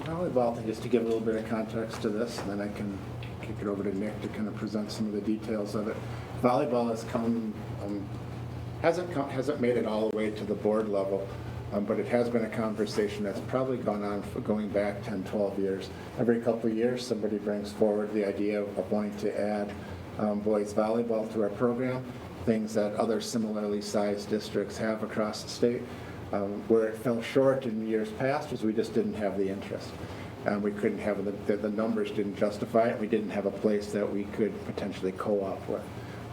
Volleyball, just to give a little bit of context to this, and then I can kick it over to Nick to kind of present some of the details of it. Volleyball has hasn't made it all the way to the board level, but it has been a conversation that's probably gone on for going back 10, 12 years. Every couple of years, somebody brings forward the idea of wanting to add boys volleyball to our program, things that other similarly sized districts have across the state. Where it fell short in years past was we just didn't have the interest. We couldn't have, the numbers didn't justify it. We didn't have a place that we could potentially co-op with.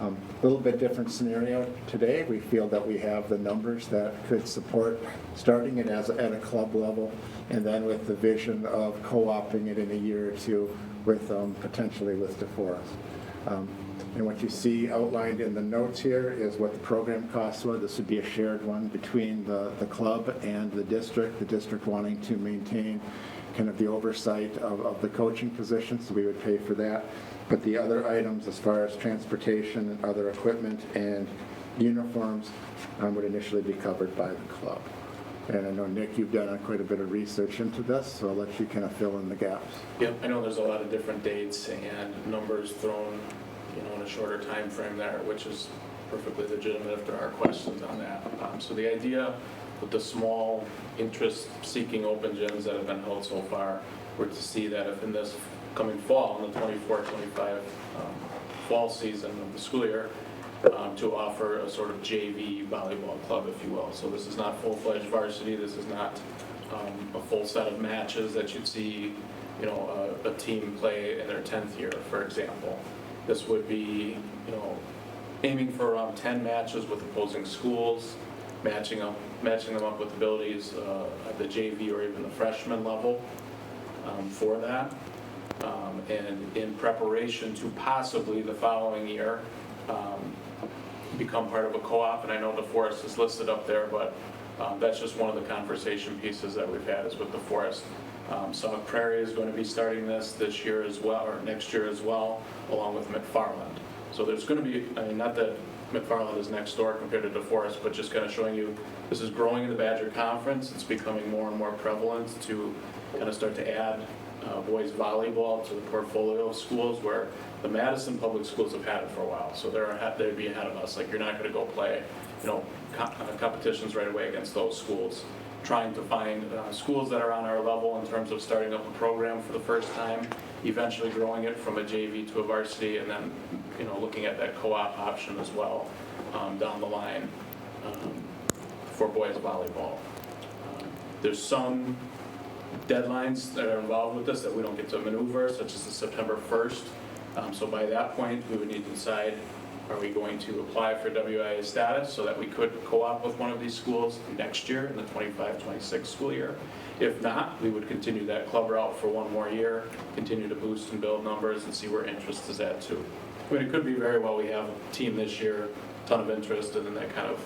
A little bit different scenario today. We feel that we have the numbers that could support starting it at a club level, and then with the vision of co-opting it in a year or two with potentially with DeForest. And what you see outlined in the notes here is what the program costs were. This would be a shared one between the club and the district wanting to maintain kind of the oversight of the coaching position, so we would pay for that. But the other items as far as transportation and other equipment and uniforms would initially be covered by the club. And I know, Nick, you've done quite a bit of research into this, so I'll let you kind of fill in the gaps.
Yep, I know there's a lot of different dates and numbers thrown, in a shorter time frame there, which is perfectly legitimate if there are questions on that. So the idea with the small interest-seeking open gyms that have been held so far were to see that if in this coming fall, in the 24-25 fall season of the school year, to offer a sort of JV volleyball club, if you will. So this is not full-fledged varsity. This is not a full set of matches that you'd see, a team play in their 10th year, for example. This would be, aiming for around 10 matches with opposing schools, matching them up with abilities at the JV or even the freshman level. for that. And in preparation to possibly the following year become part of a co-op, and I know DeForest is listed up there, but that's just one of the conversation pieces that we've had is with DeForest. Sauk Prairie is going to be starting this year as well, or next year as well, along with McFarland. So there's going to be, I mean, not that McFarland is next door compared to DeForest, but just kind of showing you this is growing in the Badger Conference. It's becoming more and more prevalent to kind of start to add boys volleyball to the portfolio of schools, where the Madison Public Schools have had it for a while. So they'd be ahead of us. Like, you're not going to go play, competitions right away against those schools. Trying to find schools that are on our level in terms of starting up a program for the first time, eventually growing it from a JV to a varsity, and then looking at that co-op option as well down the line for boys volleyball. There's some deadlines that are involved with this that we don't get to maneuver, such as the September 1st. So by that point, we would need to decide, are we going to apply for WIA status so that we could co-op with one of these schools next year in the 25-26 school year? If not, we would continue that club route for one more year, continue to boost and build numbers and see where interest is at too. I mean, it could be very well we have a team this year, ton of interest, and then that kind of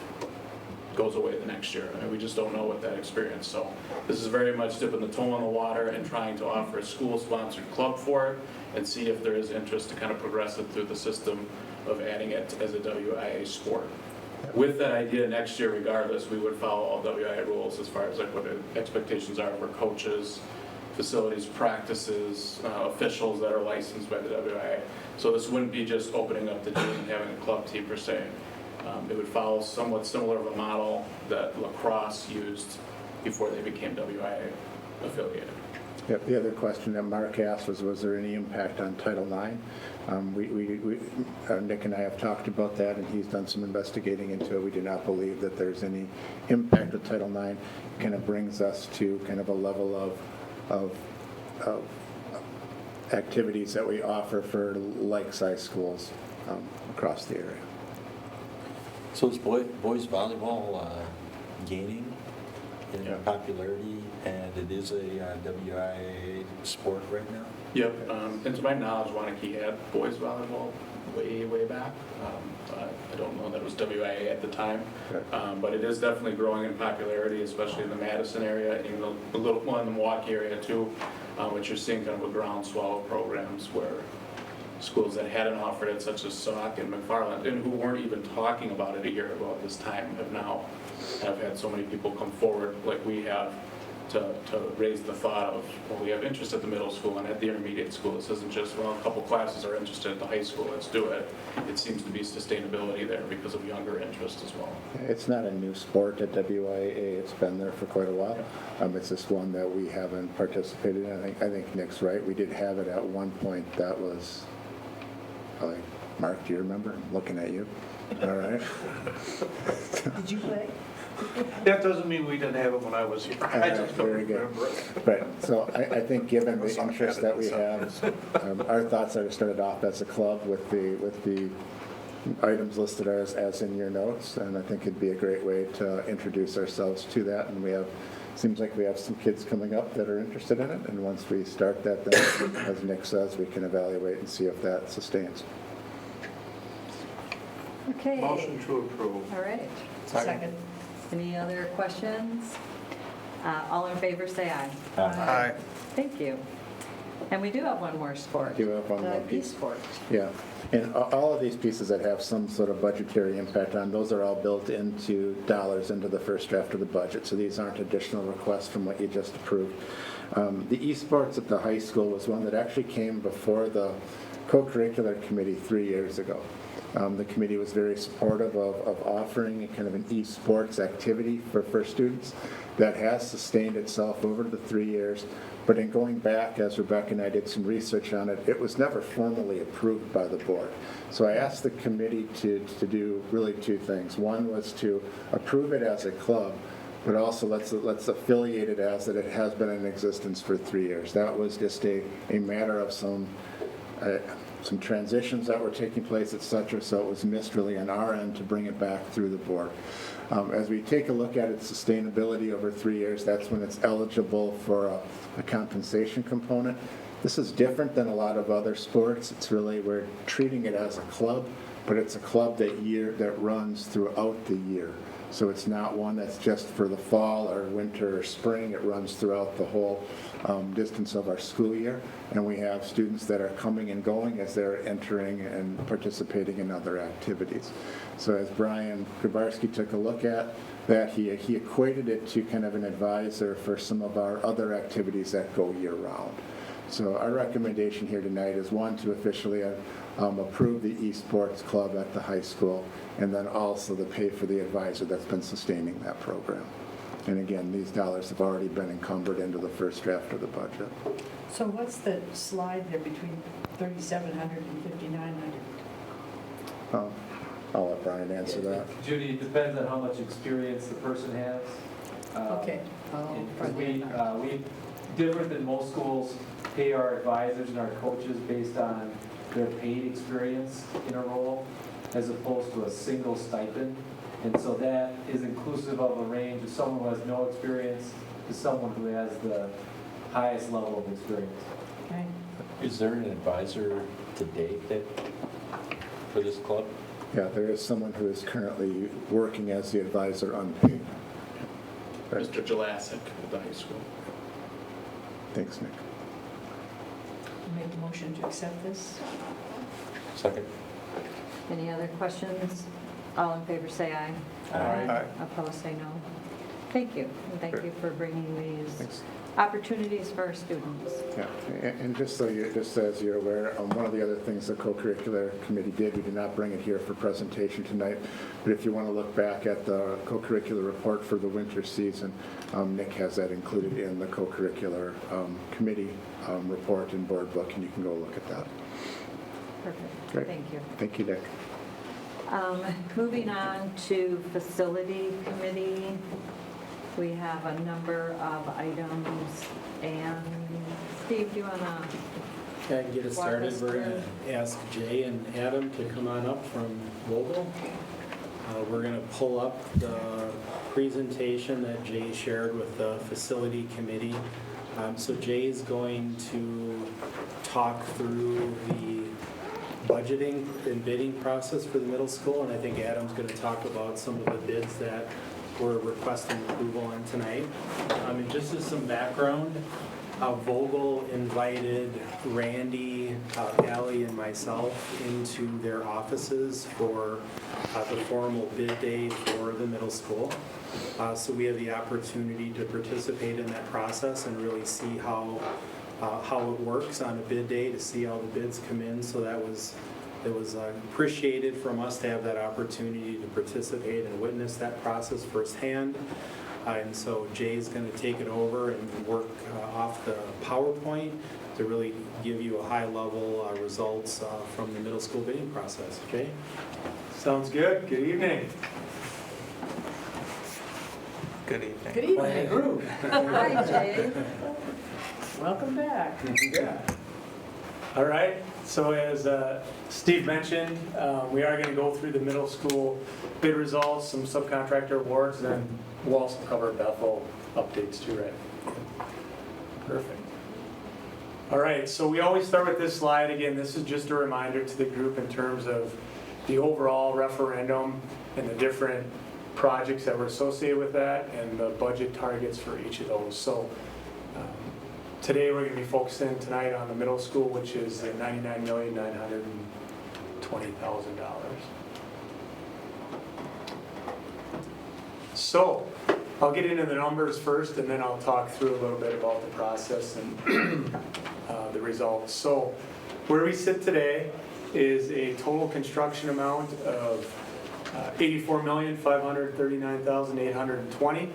goes away the next year. I mean, we just don't know what that experience. So this is very much dipping the toe in the water and trying to offer a school-sponsored club for it and see if there is interest to kind of progress it through the system of adding it as a WIA sport. With that idea, next year, regardless, we would follow all WIA rules as far as like what the expectations are for coaches, facilities, practices, officials that are licensed by the WIA. So this wouldn't be just opening up the gym and having a club team per se. It would follow somewhat similar of a model that lacrosse used before they became WIA affiliated.
Yep, the other question that Mark asked was there any impact on Title IX? Nick and I have talked about that, and he's done some investigating into it. We do not believe that there's any impact with Title IX. It kind of brings us to kind of a level of activities that we offer for like-sized schools across the area.
So is boys volleyball gaining in popularity, and it is a WIA sport right now?
Yep, and to my knowledge, Waunakee had boys volleyball way back. I don't know that it was WIA at the time, but it is definitely growing in popularity, especially in the Madison area, and the little one in the Milwaukee area too, which you're seeing kind of a groundswell of programs where schools that hadn't offered it, such as Sauk and McFarland, and who weren't even talking about it a year ago at this time, have had so many people come forward like we have to raise the thought of, well, we have interest at the middle school and at the intermediate school. This isn't just, well, a couple classes are interested at the high school, let's do it. It seems to be sustainability there because of younger interest as well.
It's not a new sport at WIA. It's been there for quite a while. It's just one that we haven't participated in. I think Nick's right. We did have it at one point. That was, Mark, do you remember? I'm looking at you. All right.
Did you play?
That doesn't mean we didn't have it when I was here. I just don't remember it.
Right. So I think given the interest that we have, our thoughts are started off as a club with the items listed as in your notes, and I think it'd be a great way to introduce ourselves to that. And seems like we have some kids coming up that are interested in it, and once we start that, then, as Nick says, we can evaluate and see if that sustains.
Okay.
Motion to approve.
All right.
Second.
Any other questions? All in favor, say aye.
Aye.
Thank you. And we do have one more sport.
Do you have one more piece?
E-sport.
Yeah, and all of these pieces that have some sort of budgetary impact on, those are all built into dollars into the first draft of the budget, so these aren't additional requests from what you just approved. The esports at the high school was one that actually came before the co-curricular committee 3 years ago. The committee was very supportive of offering a kind of an esports activity for students that has sustained itself over the 3 years. But in going back, as Rebecca and I did some research on it, it was never formally approved by the board. So I asked the committee to do really two things. One was to approve it as a club, but also let's affiliate it as that it has been in existence for 3 years. That was just a matter of some some transitions that were taking place, et cetera, so it was missed really on our end to bring it back through the board. As we take a look at its sustainability over 3 years, that's when it's eligible for a compensation component. This is different than a lot of other sports. It's really, we're treating it as a club, but it's a club that runs throughout the year. So it's not one that's just for the fall or winter or spring. It runs throughout the whole distance of our school year. And we have students that are coming and going as they're entering and participating in other activities. So as Brian Grabarski took a look at that, he equated it to kind of an advisor for some of our other activities that go year-round. So our recommendation here tonight is, one, to officially approve the esports club at the high school, and then also the pay for the advisor that's been sustaining that program. And again, these dollars have already been encumbered into the first draft of the budget.
So what's the slide there between 3,700 and 5,900?
I'll let Brian answer that.
Judy, it depends on how much experience the person has.
Okay.
Because we, different than most schools, pay our advisors and our coaches based on their paid experience in a role, as opposed to a single stipend. And so that is inclusive of a range of someone who has no experience to someone who has the highest level of experience.
Okay.
Is there an advisor to date for this club?
Yeah, there is someone who is currently working as the advisor unpaid. Right.
Mr. Jelassic at the high school.
Thanks, Nick.
Make the motion to accept this.
Second.
Any other questions? All in favor say aye.
Aye.
Opposed say no. Thank you, and thank you for bringing these
Thanks.
opportunities for our students.
Yeah, and just as you're aware, one of the other things the co-curricular committee did, we did not bring it here for presentation tonight, but if you want to look back at the co-curricular report for the winter season, Nick has that included in the co-curricular committee report and board book, and you can go look at that.
Perfect.
Great.
Thank you.
Thank you, Nick.
Moving on to facility committee, we have a number of items, and Steve, do you want to
Yeah, I can get it started. We're going to ask Jay and Adam to come on up from Vogel. We're going to pull up the presentation that Jay shared with the facility committee. So Jay's going to talk through the budgeting and bidding process for the middle school, and I think Adam's going to talk about some of the bids that we're requesting approval on tonight. And just as some background, Vogel invited Randy, Allie, and myself into their offices for the formal bid day for the middle school. So we have the opportunity to participate in that process and really see how it works on a bid day, to see how the bids come in. So it was appreciated from us to have that opportunity to participate and witness that process firsthand. And so Jay's going to take it over and work off the PowerPoint to really give you a high-level results from the middle school bidding process. Jay?
Sounds good. Good evening.
Good evening.
Good evening.
Hi, Jay.
Welcome back. Yeah. All right. So as Steve mentioned, we are going to go through the middle school bid results, some subcontractor awards, and then we'll also cover Bethel updates too, right? Perfect. All right. So we always start with this slide. Again, this is just a reminder to the group in terms of the overall referendum and the different projects that were associated with that and the budget targets for each of those. So today we're going to be focusing tonight on the middle school, which is $99,920,000. So I'll get into the numbers first, and then I'll talk through a little bit about the process and the results. So where we sit today is a total construction amount of $84,539,820.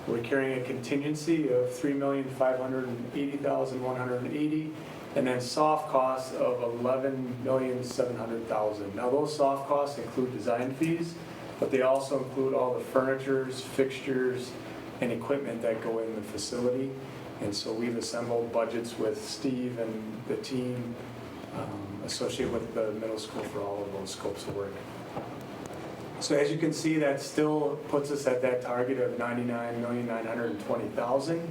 We're carrying a contingency of $3,580,180, and then soft costs of $11,700,000. Now those soft costs include design fees, but they also include all the furnitures, fixtures, and equipment that go in the facility. And so we've assembled budgets with Steve and the team associated with the middle school for all of those scopes of work. So as you can see, that still puts us at that target of $99,920,000.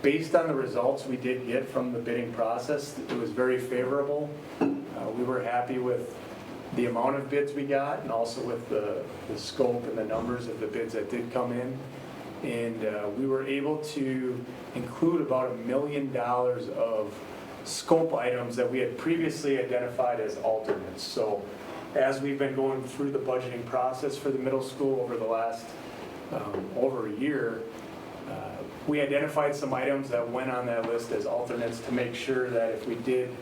Based on the results we did get from the bidding process, it was very favorable. We were happy with the amount of bids we got and also with the scope and the numbers of the bids that did come in. And we were able to include about $1 million of scope items that we had previously identified as alternates. So as we've been going through the budgeting process for the middle school over the last over a year, we identified some items that went on that list as alternates to make sure that if we did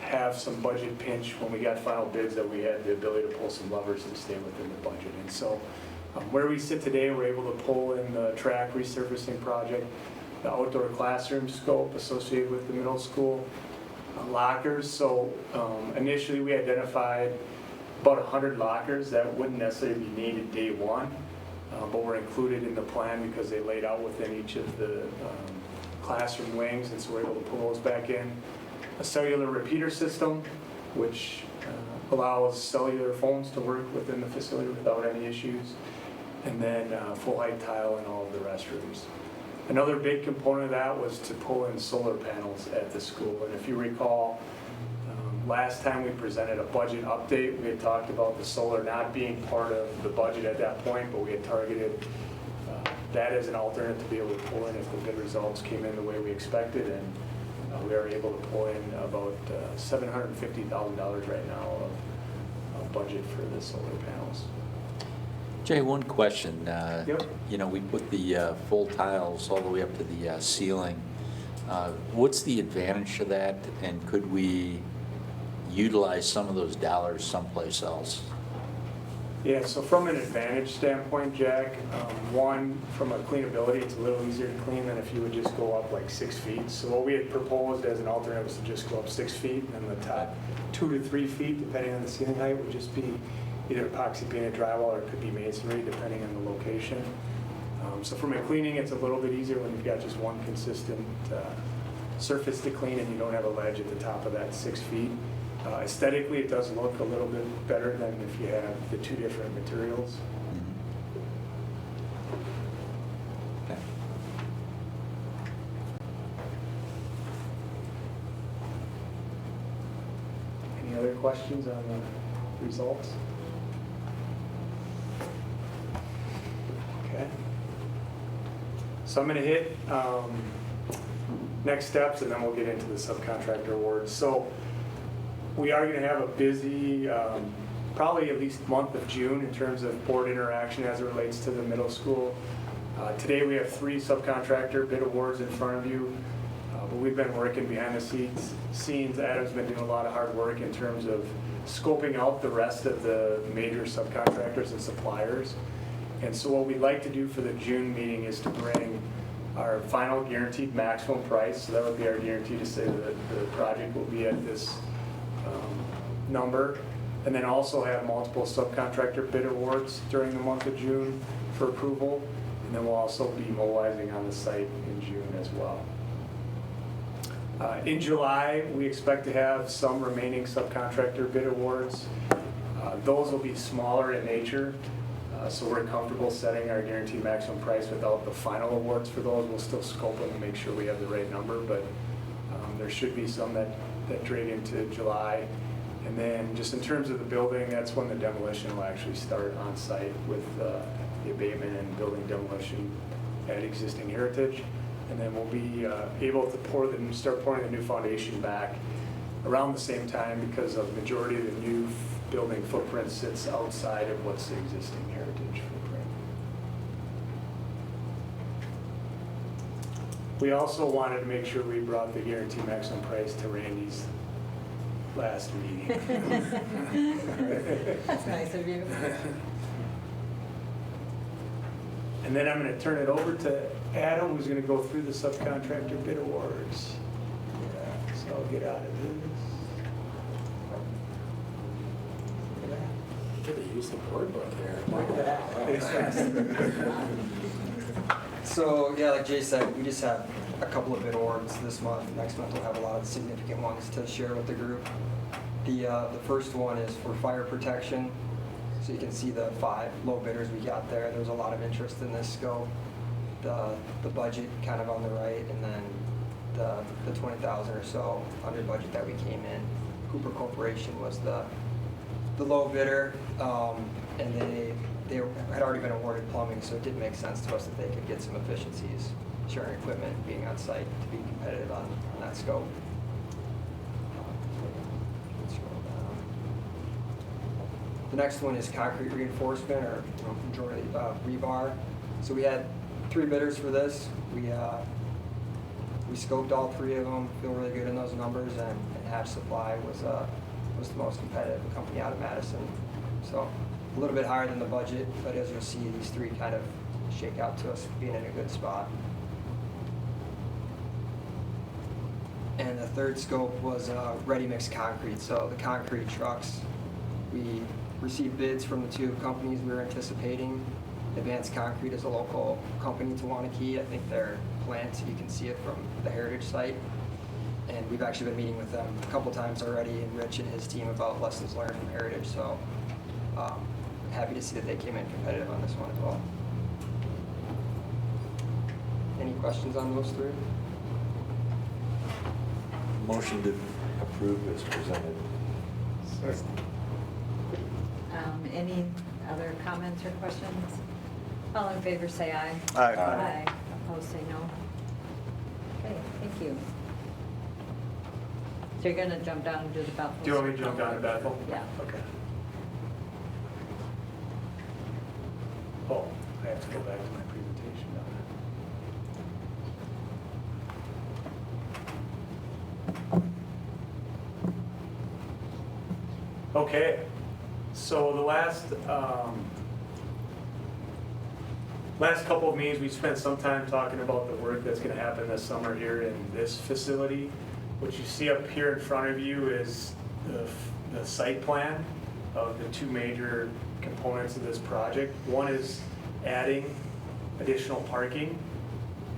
have some budget pinch when we got final bids, that we had the ability to pull some levers to stay within the budget. And so where we sit today, we're able to pull in the track resurfacing project, the outdoor classroom scope associated with the middle school, lockers. So initially we identified about 100 lockers that wouldn't necessarily be needed day one, but were included in the plan because they laid out within each of the classroom wings, and so we're able to pull those back in. A cellular repeater system, which allows cellular phones to work within the facility without any issues, and then full height tile in all of the restrooms. Another big component of that was to pull in solar panels at the school. And if you recall, last time we presented a budget update, we had talked about the solar not being part of the budget at that point, but we had targeted that as an alternate to be able to pull in if the bid results came in the way we expected. And we are able to pull in about $750,000 right now of budget for the solar panels.
Jay, one question.
Yep.
You know, we put the full tiles all the way up to the ceiling. What's the advantage to that, and could we utilize some of those dollars someplace else?
Yeah, so from an advantage standpoint, Jack, one, from a cleanability, it's a little easier to clean than if you would just go up like 6 feet. So what we had proposed as an alternate was to just go up 6 feet, and the top 2 to 3 feet, depending on the ceiling height, would just be either epoxy painted drywall or it could be masonry, depending on the location. So from a cleaning, it's a little bit easier when you've got just one consistent surface to clean and you don't have a ledge at the top of that 6 feet. Aesthetically, it does look a little bit better than if you have the two different materials.
Okay.
Any other questions on the results? Okay. So I'm going to hit next steps and then we'll get into the subcontractor awards. So we are going to have a busy, probably at least month of June in terms of board interaction as it relates to the middle school. Today we have 3 subcontractor bid awards in front of you, but we've been working behind the scenes. Adam's been doing a lot of hard work in terms of scoping out the rest of the major subcontractors and suppliers. And so what we'd like to do for the June meeting is to bring our final guaranteed maximum price. So that would be our guarantee to say that the project will be at this number, and then also have multiple subcontractor bid awards during the month of June for approval, and then we'll also be mobilizing on the site in June as well. In July, we expect to have some remaining subcontractor bid awards. Those will be smaller in nature, so we're comfortable setting our guaranteed maximum price without the final awards for those. We'll still scope them and make sure we have the right number, but there should be some that drag into July. And then just in terms of the building, that's when the demolition will actually start on site with the abatement and building demolition at existing heritage. And then we'll be able to start pouring the new foundation back around the same time because of the majority of the new building footprint sits outside of what's the existing heritage footprint. We also wanted to make sure we brought the guaranteed maximum price to Randy's last meeting.
That's nice of you.
And then I'm going to turn it over to Adam, who's going to go through the subcontractor bid awards. Yeah, so I'll get out of this.
Should have used the board book there.
Look at that.
So, yeah, like Jay said, we just have a couple of bid awards this month. Next month we'll have a lot of significant ones to share with the group. The first one is for fire protection. So you can see the 5 low bidders we got there. There was a lot of interest in this scope. The budget kind of on the right, and then the 20,000 or so under budget that we came in. Cooper Corporation was the low bidder, and they had already been awarded plumbing, so it did make sense to us that they could get some efficiencies, sharing equipment, being on site to be competitive on that scope. Let's scroll down. The next one is concrete reinforcement, or majority rebar. So we had 3 bidders for this. We scoped all 3 of them, feel really good in those numbers, and Hatch Supply was the most competitive company out of Madison. So a little bit higher than the budget, but as you'll see, these 3 kind of shake out to us being in a good spot. And the third scope was ready-mix concrete. So the concrete trucks, we received bids from the 2 companies we were anticipating. Advanced Concrete is a local company to Waunakee. I think their plant, you can see it from the Heritage site. And we've actually been meeting with them a couple times already, and Rich and his team about lessons learned from Heritage. So happy to see that they came in competitive on this one as well. Any questions on those 3?
Motion to approve is presented.
Any other comments or questions? All in favor say aye.
Aye.
Aye. Opposed say no. Okay, thank you. So you're gonna jump down and do the Bethel?
Do you want me to jump down to Bethel?
Yeah.
Okay. Oh, I have to go back to my presentation now. Okay, so the last couple of meetings, we spent some time talking about the work that's going to happen this summer here in this facility. What you see up here in front of you is the site plan of the 2 major components of this project. One is adding additional parking,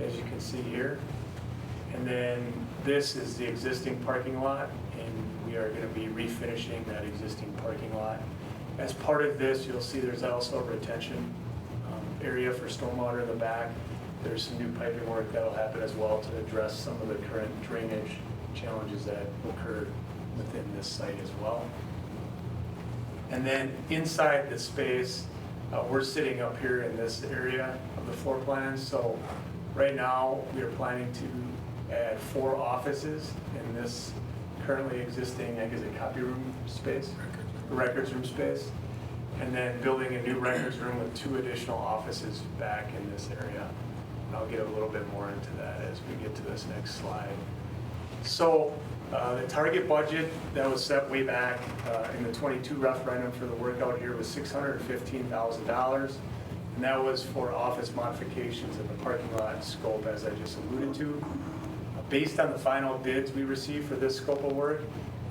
as you can see here. And then this is the existing parking lot, and we are going to be refinishing that existing parking lot. As part of this, you'll see there's also a retention area for stormwater in the back. There's some new piping work that'll happen as well to address some of the current drainage challenges that occur within this site as well. And then inside the space, we're sitting up here in this area of the floor plan. So right now, we are planning to add 4 offices in this currently existing, I guess, a copy room space, records room space, and then building a new records room with 2 additional offices back in this area. I'll get a little bit more into that as we get to this next slide. So the target budget that was set way back in the 22 referendum for the work out here was $615,000. And that was for office modifications in the parking lot scope, as I just alluded to. Based on the final bids we received for this scope of work,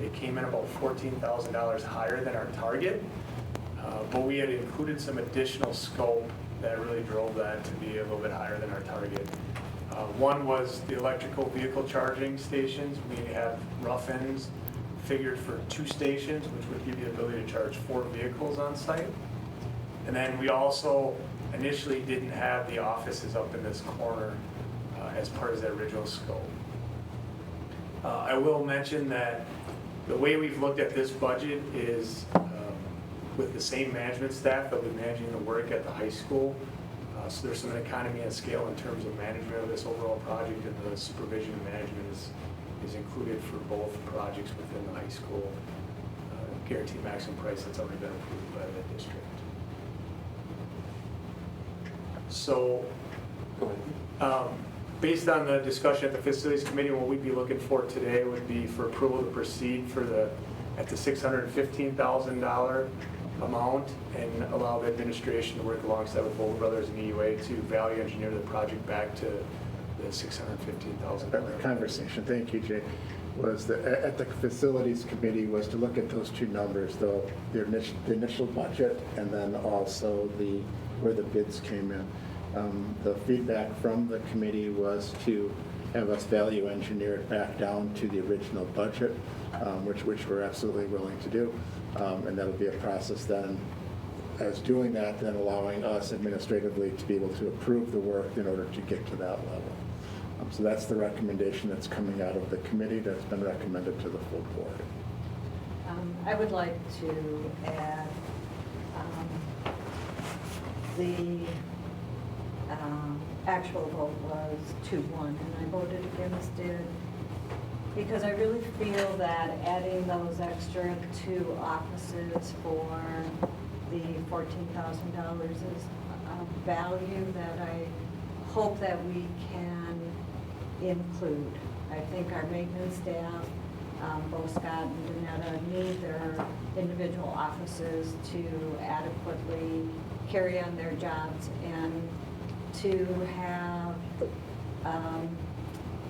it came in about $14,000 higher than our target. But we had included some additional scope that really drove that to be a little bit higher than our target. One was the electrical vehicle charging stations. We have rough ends figured for 2 stations, which would give you the ability to charge 4 vehicles on site. And then we also initially didn't have the offices up in this corner as part of the original scope. I will mention that the way we've looked at this budget is with the same management staff that will be managing the work at the high school. So there's some economy of scale in terms of management of this overall project, and the supervision and management is included for both projects within the high school. Guaranteed maximum price that's already been approved by the district. So based on the discussion at the facilities committee, what we'd be looking for today would be for approval to proceed at the $615,000 amount, and allow the administration to work alongside with Vogel Brothers and EUA to value engineer the project back to the $615,000.
The conversation, thank you, Jay, was that at the facilities committee was to look at those 2 numbers, the initial budget, and then also where the bids came in. The feedback from the committee was to have us value engineer it back down to the original budget, which we're absolutely willing to do. And that'll be a process then, as doing that, then allowing us administratively to be able to approve the work in order to get to that level. So that's the recommendation that's coming out of the committee that's been recommended to the full board.
I would like to add the actual vote was 2-1, and I voted against it because I really feel that adding those extra 2 offices for the $14,000 is a value that I hope that we can include. I think our maintenance staff, both Scott and Danetta, need their individual offices to adequately carry on their jobs and to have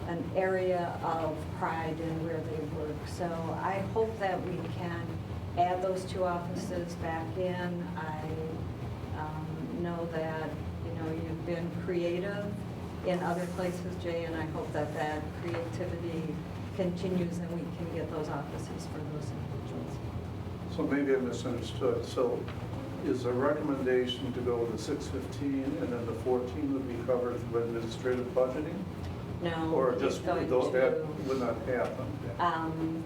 an area of pride in where they work. So I hope that we can add those 2 offices back in. I know that, you've been creative in other places, Jay, and I hope that that creativity continues and we can get those offices for those individuals.
So maybe I misunderstood. So is the recommendation to go with the 615 and then the 14 would be covered through administrative budgeting?
No.
Or
it's
just
going
that would not happen?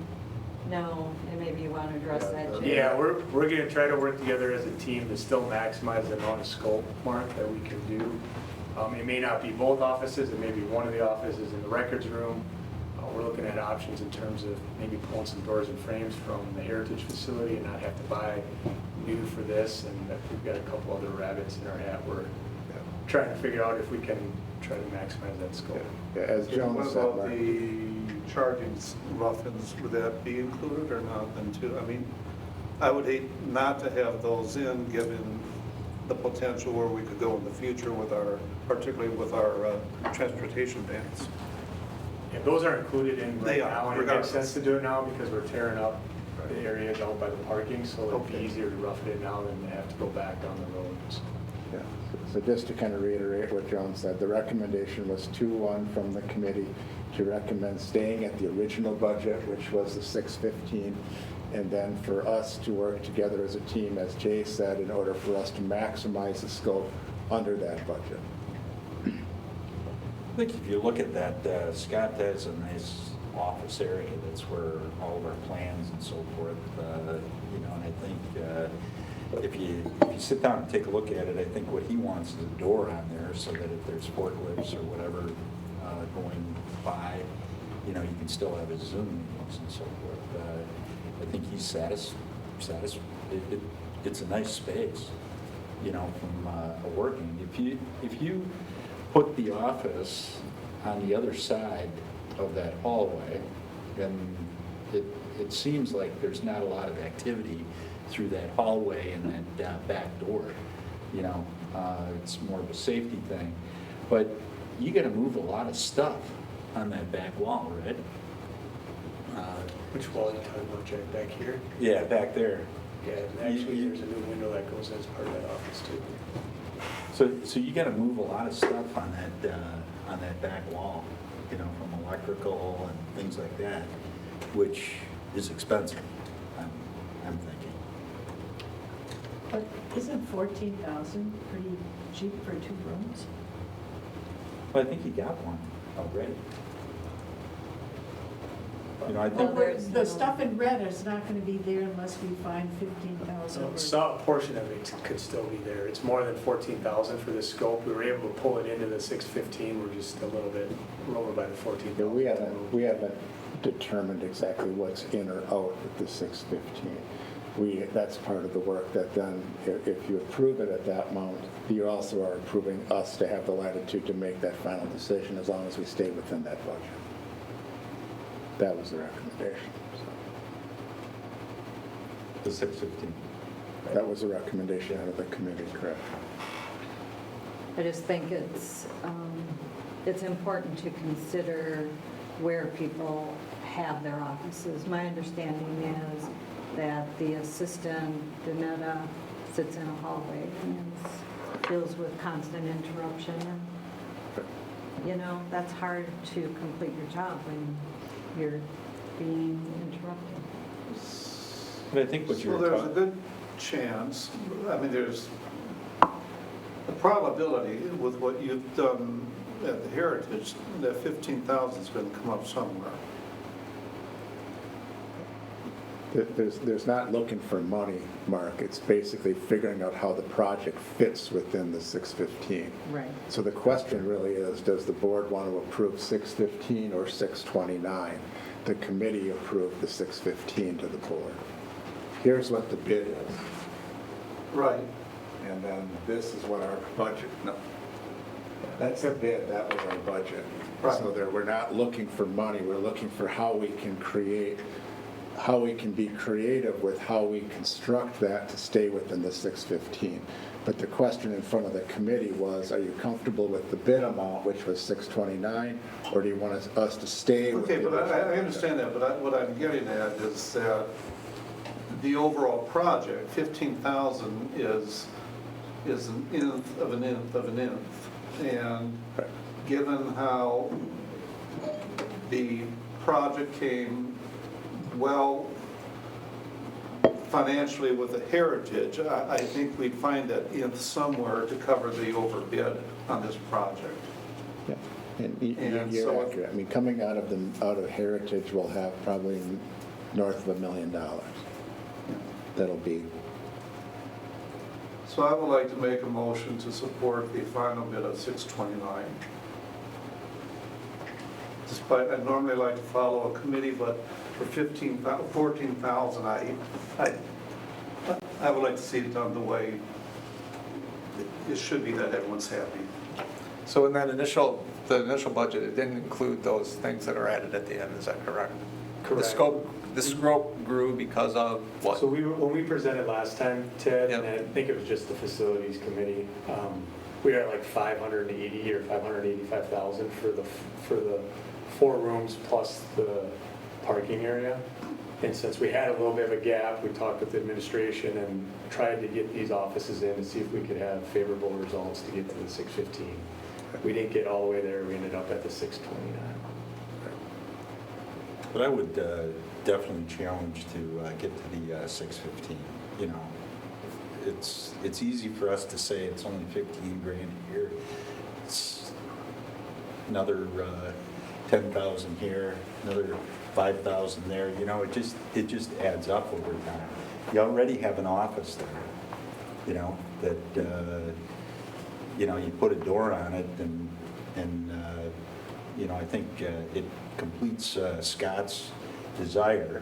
No, and maybe you want to address that, Jay.
Yeah, we're going to try to work together as a team to still maximize the amount of scope, Mark, that we can do. It may not be both offices, it may be one of the offices in the records room. We're looking at options in terms of maybe pulling some doors and frames from the Heritage facility and not have to buy new for this. And we've got a couple other rabbits in our hat. We're trying to figure out if we can try to maximize that scope.
Yeah, as Joan
What
said,
about
Mark.
the charging muffins? Would that be included or not then too? I mean, I would hate not to have those in, given the potential where we could go in the future with our, particularly with our transportation vans.
Yeah, those are included in right
They are,
now, and it makes
regardless.
sense to do it now because we're tearing up the areas out by the parking, so it'd be easier to rough it in now than to have to go back down the road.
Yeah. So just to kind of reiterate what Joan said, the recommendation was 2-1 from the committee to recommend staying at the original budget, which was the 615, and then for us to work together as a team, as Jay said, in order for us to maximize the scope under that budget.
I think if you look at that, Scott has a nice office area. That's where all of our plans and so forth, and I think if you sit down and take a look at it, I think what he wants is a door on there so that if there's forklifts or whatever going by, you can still have his Zoom meetings and so forth. I think he's it's a nice space, from working. If you put the office on the other side of that hallway, then it seems like there's not a lot of activity through that hallway and that back door. It's more of a safety thing. But you got to move a lot of stuff on that back wall, right?
Which wall are you talking about, Jack? Back here?
Yeah, back there.
Yeah, actually, there's a new window that goes as part of that office too.
So you got to move a lot of stuff on that back wall, from electrical and things like that, which is expensive. I'm thinking.
But isn't 14,000 pretty cheap for 2 rooms?
Well, I think you got one already. I
Well,
think
the stuff in red is not going to be there unless we find 15,000.
So a portion of it could still be there. It's more than 14,000 for this scope. We were able to pull it into the 615. We're just a little bit over by the 14,000.
Yeah, we haven't determined exactly what's in or out with the 615. That's part of the work that then, if you approve it at that amount, you also are approving us to have the latitude to make that final decision as long as we stay within that budget. That was the recommendation.
the 615.
That was the recommendation out of the committee, correct?
I just think it's important to consider where people have their offices. My understanding is that the assistant, Danetta, sits in a hallway and deals with constant interruption. you know, that's hard to complete your job when you're being interrupted.
But I think what you
So
were
there's a
talking.
good chance, I mean, there's a probability with what you've done at the Heritage, that 15,000 is going to come up somewhere.
There's not looking for money, Mark. It's basically figuring out how the project fits within the 615.
Right.
So the question really is, does the board want to approve 615 or 629? The committee approved the 615 to the board. Here's what the bid is.
Right.
And then this is what our budget, no. That's a bid, that was our budget.
Right.
So there, we're not looking for money, we're looking for how we can be creative with how we construct that to stay within the 615. But the question in front of the committee was, are you comfortable with the bid amount, which was 629, or do you want us to stay with the
Okay, but I understand that, but what I'm getting at is that the overall project, 15,000 is an nth of an nth of an nth. And given how the project came well financially with the Heritage, I think we'd find that nth somewhere to cover the overbid on this project.
Yeah, and
And
you're
so-
accurate. I mean, coming out of Heritage, we'll have probably north of $1 million. That'll be,
So I would like to make a motion to support the final bid of 629. Despite, I normally like to follow a committee, but for 14,000, I would like to see it done the way it should be, that everyone's happy.
So in that initial budget, it didn't include those things that are added at the end, is that correct?
Correct.
The scope grew because of what?
So when we presented last time, Ted, and I think it was just the facilities committee, we were at like 580 or 585,000 for the 4 rooms plus the parking area. And since we had a little bit of a gap, we talked with the administration and tried to get these offices in to see if we could have favorable results to get to the 615. We didn't get all the way there. We ended up at the 629.
But I would definitely challenge to get to the 615. You know, it's easy for us to say it's only 15 grand a year. It's another 10,000 here, another 5,000 there. You know, it just adds up over time. You already have an office there. You know that you know, you put a door on it, and you know, I think it completes Scott's desire.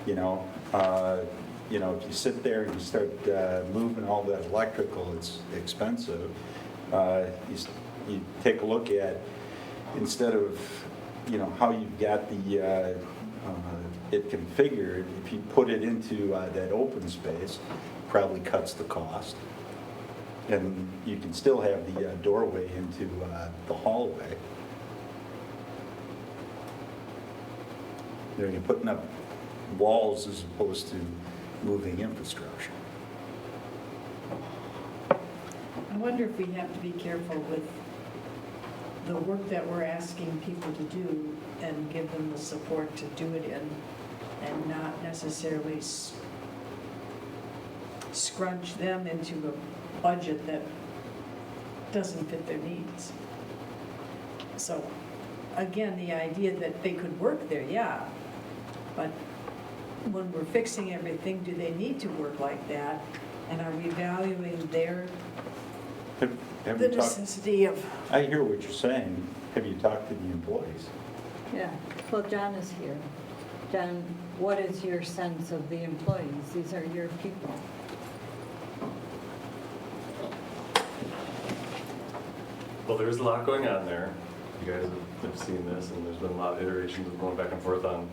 You know, if you sit there and you start moving all that electrical, it's expensive. You take a look at, instead of, you know, how you've got the it configured, if you put it into that open space, probably cuts the cost. And you can still have the doorway into the hallway. You know, you're putting up walls as opposed to moving infrastructure.
I wonder if we have to be careful with the work that we're asking people to do and give them the support to do it in, and not necessarily scrunch them into a budget that doesn't fit their needs. So, again, the idea that they could work there, yeah, but when we're fixing everything, do they need to work like that? And are we valuing their,
Have
the
you talked?
necessity of,
I hear what you're saying. Have you talked to the employees?
Yeah, well, John is here. John, what is your sense of the employees? These are your people.
Well, there's a lot going on there. You guys have seen this, and there's been a lot of iterations of going back and forth on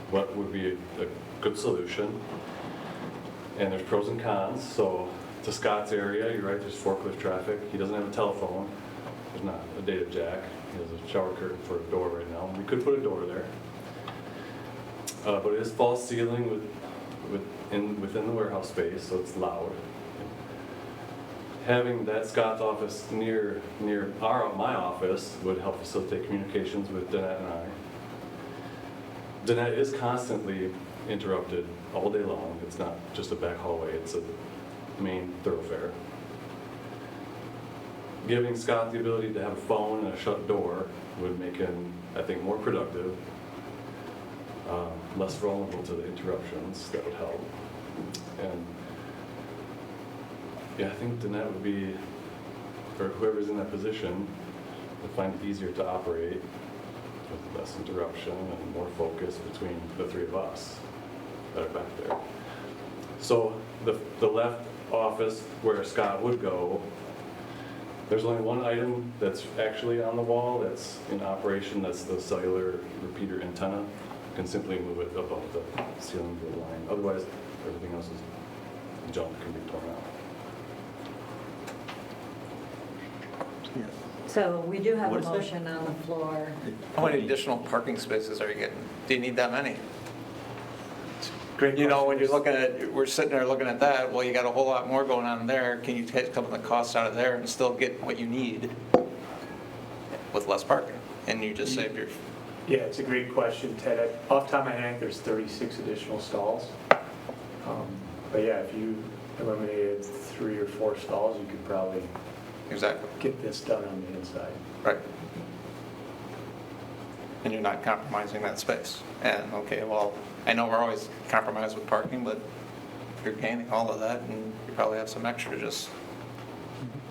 what would be a good solution. And there's pros and cons. So to Scott's area, you're right, there's forklift traffic. He doesn't have a telephone. There's not a data jack. He has a shower curtain for a door right now. We could put a door there. But it is false ceiling within the warehouse space, so it's loud. having that Scott's office near my office would help facilitate communications with Danette and I. Danette is constantly interrupted all day long. It's not just a back hallway, it's a main thoroughfare. Giving Scott the ability to have a phone and a shut door would make him, I think, more productive, less vulnerable to the interruptions. That would help. And yeah, I think Danette would be, or whoever's in that position, would find it easier to operate with less interruption and more focus between the three of us that are back there. So the left office where Scott would go, there's only one item that's actually on the wall that's in operation. That's the cellular repeater antenna. You can simply move it above the ceiling grid line. Otherwise, everything else is junk, can be torn out.
So we do have
What
a
is it?
motion on the floor.
How many additional parking spaces are you getting? Do you need that many?
Great
You know, when
question.
you're looking at, we're sitting there looking at that, well, you got a whole lot more going on there. Can you take some of the costs out of there and still get what you need with less parking? And you just save your,
Yeah, it's a great question, Ted. Off the top of my head, there's 36 additional stalls. But yeah, if you eliminated 3 or 4 stalls, you could probably
exactly,
get this done on the inside.
right. And you're not compromising that space. And, okay, well, I know we're always compromised with parking, but you're gaining all of that and you probably have some extra, just,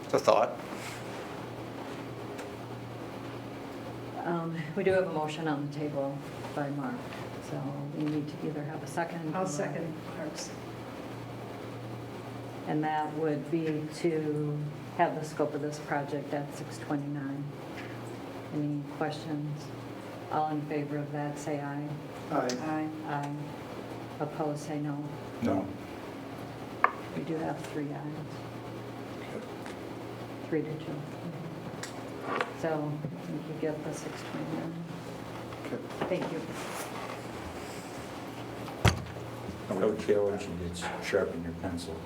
it's a thought.
We do have a motion on the table by Mark, so we need to either have a second.
I'll
or-
second Mark's.
And that would be to have the scope of this project at 629. Any questions? All in favor of that, say aye.
Aye.
Aye. Opposed, say no.
No.
We do have 3 ayes. 3 to 2. So you could get the 629. Thank you.
No challenge, you did sharpen your pencil.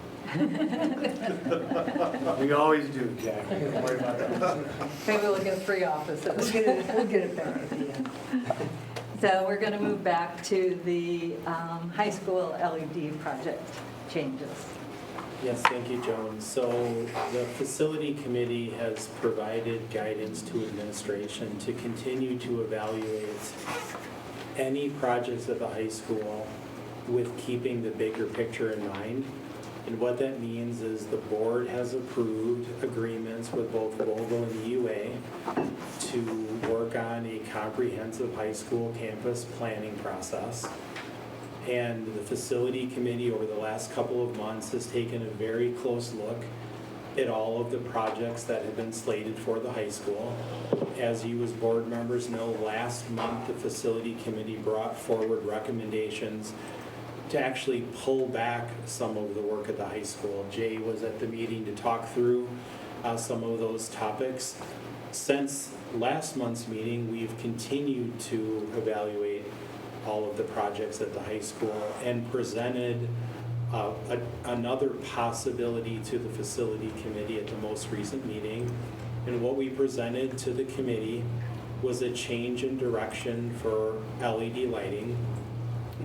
We always do, Jack. Don't worry about that.
Maybe we'll get 3 offices.
We'll get it back at the end.
So we're going to move back to the high school LED project changes.
Yes, thank you, Joan. So the facility committee has provided guidance to administration to continue to evaluate any projects at the high school with keeping the bigger picture in mind. And what that means is the board has approved agreements with both Vogel and UA to work on a comprehensive high school campus planning process. And the facility committee over the last couple of months has taken a very close look at all of the projects that have been slated for the high school. As you as board members know, last month the facility committee brought forward recommendations to actually pull back some of the work at the high school. Jay was at the meeting to talk through some of those topics. Since last month's meeting, we've continued to evaluate all of the projects at the high school and presented another possibility to the facility committee at the most recent meeting. And what we presented to the committee was a change in direction for LED lighting.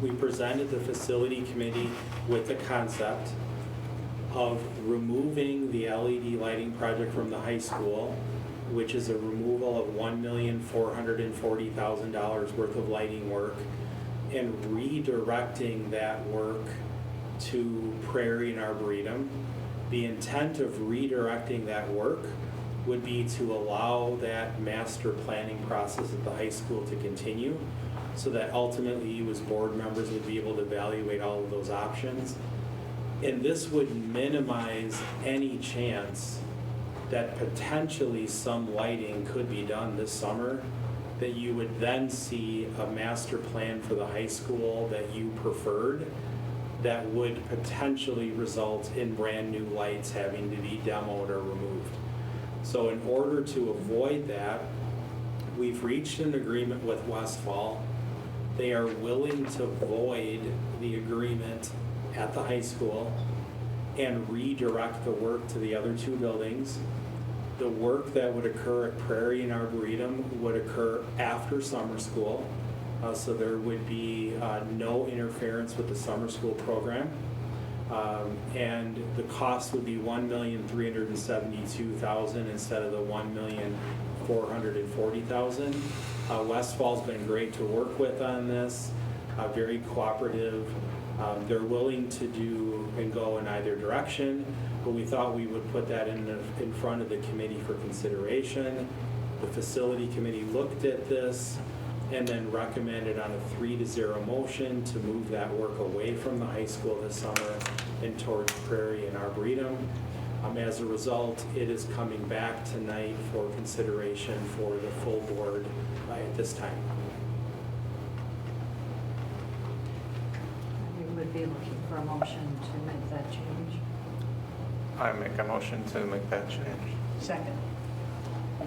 We presented the facility committee with the concept of removing the LED lighting project from the high school, which is a removal of $1,440,000 worth of lighting work, and redirecting that work to Prairie and Arboretum. The intent of redirecting that work would be to allow that master planning process at the high school to continue, so that ultimately you as board members would be able to evaluate all of those options. And this would minimize any chance that potentially some lighting could be done this summer, that you would then see a master plan for the high school that you preferred that would potentially result in brand new lights having to be demoed or removed. So in order to avoid that, we've reached an agreement with Westfall. They are willing to void the agreement at the high school and redirect the work to the other two buildings. The work that would occur at Prairie and Arboretum would occur after summer school. So there would be no interference with the summer school program. And the cost would be $1,372,000 instead of the $1,440,000. Westfall's been great to work with on this, very cooperative. They're willing to do and go in either direction, but we thought we would put that in front of the committee for consideration. The facility committee looked at this and then recommended on a 3-0 motion to move that work away from the high school this summer and towards Prairie and Arboretum. As a result, it is coming back tonight for consideration for the full board at this time.
You would be looking for a motion to make that change.
I make a motion to make that change.
Second.